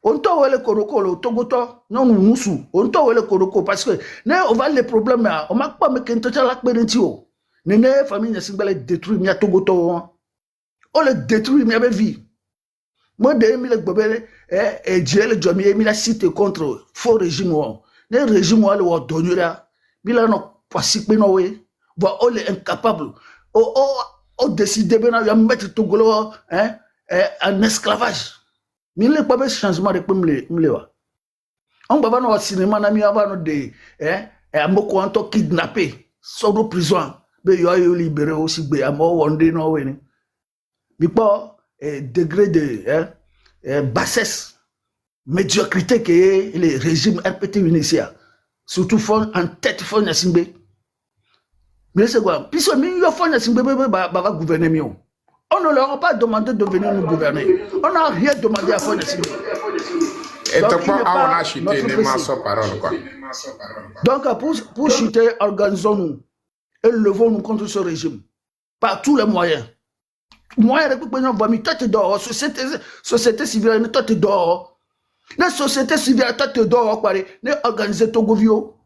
On to le korokoro. Togoto. Non musu. On to le koroko. Parce que ne on va les problèmes là. On m'a pas me kento la kberentio. Ne famille ne simbale détruit mi togoto. On le détruit mi abe vie. Moi de mi le gbebele et Dieu le jomi mi la cité contre faux régime. Ne régime le wa donura. Mi la no pasik no we. On est incapable. On décide de mettre Togolo en esclavage. Mais il n'y a pas de changement de Pumlewa. On va voir au cinéma, on va voir des Amoko kidnappés, sort de prison. Mais il y a libéré aussi, mais à moi, on dit non. Mais pas degré de bassesse, médiocrité que les régimes RPT initial. Surtout en tête, font Nassimbe. Mais c'est quoi? Puisque nous avons gouverner mieux. On ne leur a pas demandé de venir nous gouverner. On n'a rien demandé à Fon Nassimbe. Et Donc, donc, il n'est on pas a chuté, notre ne PC. m'en parole, quoi. Donc, pour chuter, organisons-nous et levons-nous contre ce régime par tous les moyens. Moyens de va mis toi tu dors, société civile, toi tu dors. La société civile, toi tu dors, quoi, ne organiser ton govio.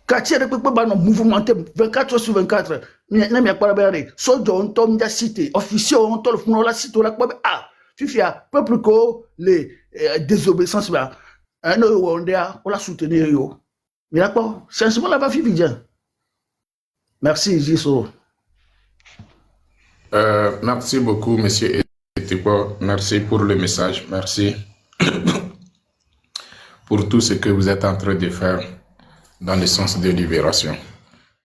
Quartier de Pépé, mouvementé 24 sur 24. N'a pas quoi faire. Sojo, on tombe la cité. Officier, on tombe la cité. Ah, tu fais peuple que les désobéissances là. Un on la soutenir. Mais d'accord, changement là va vivre bien. Merci, Jiso. Merci beaucoup, monsieur Etipo. Merci pour le message. Merci pour tout ce que vous êtes en train de faire dans le sens de libération.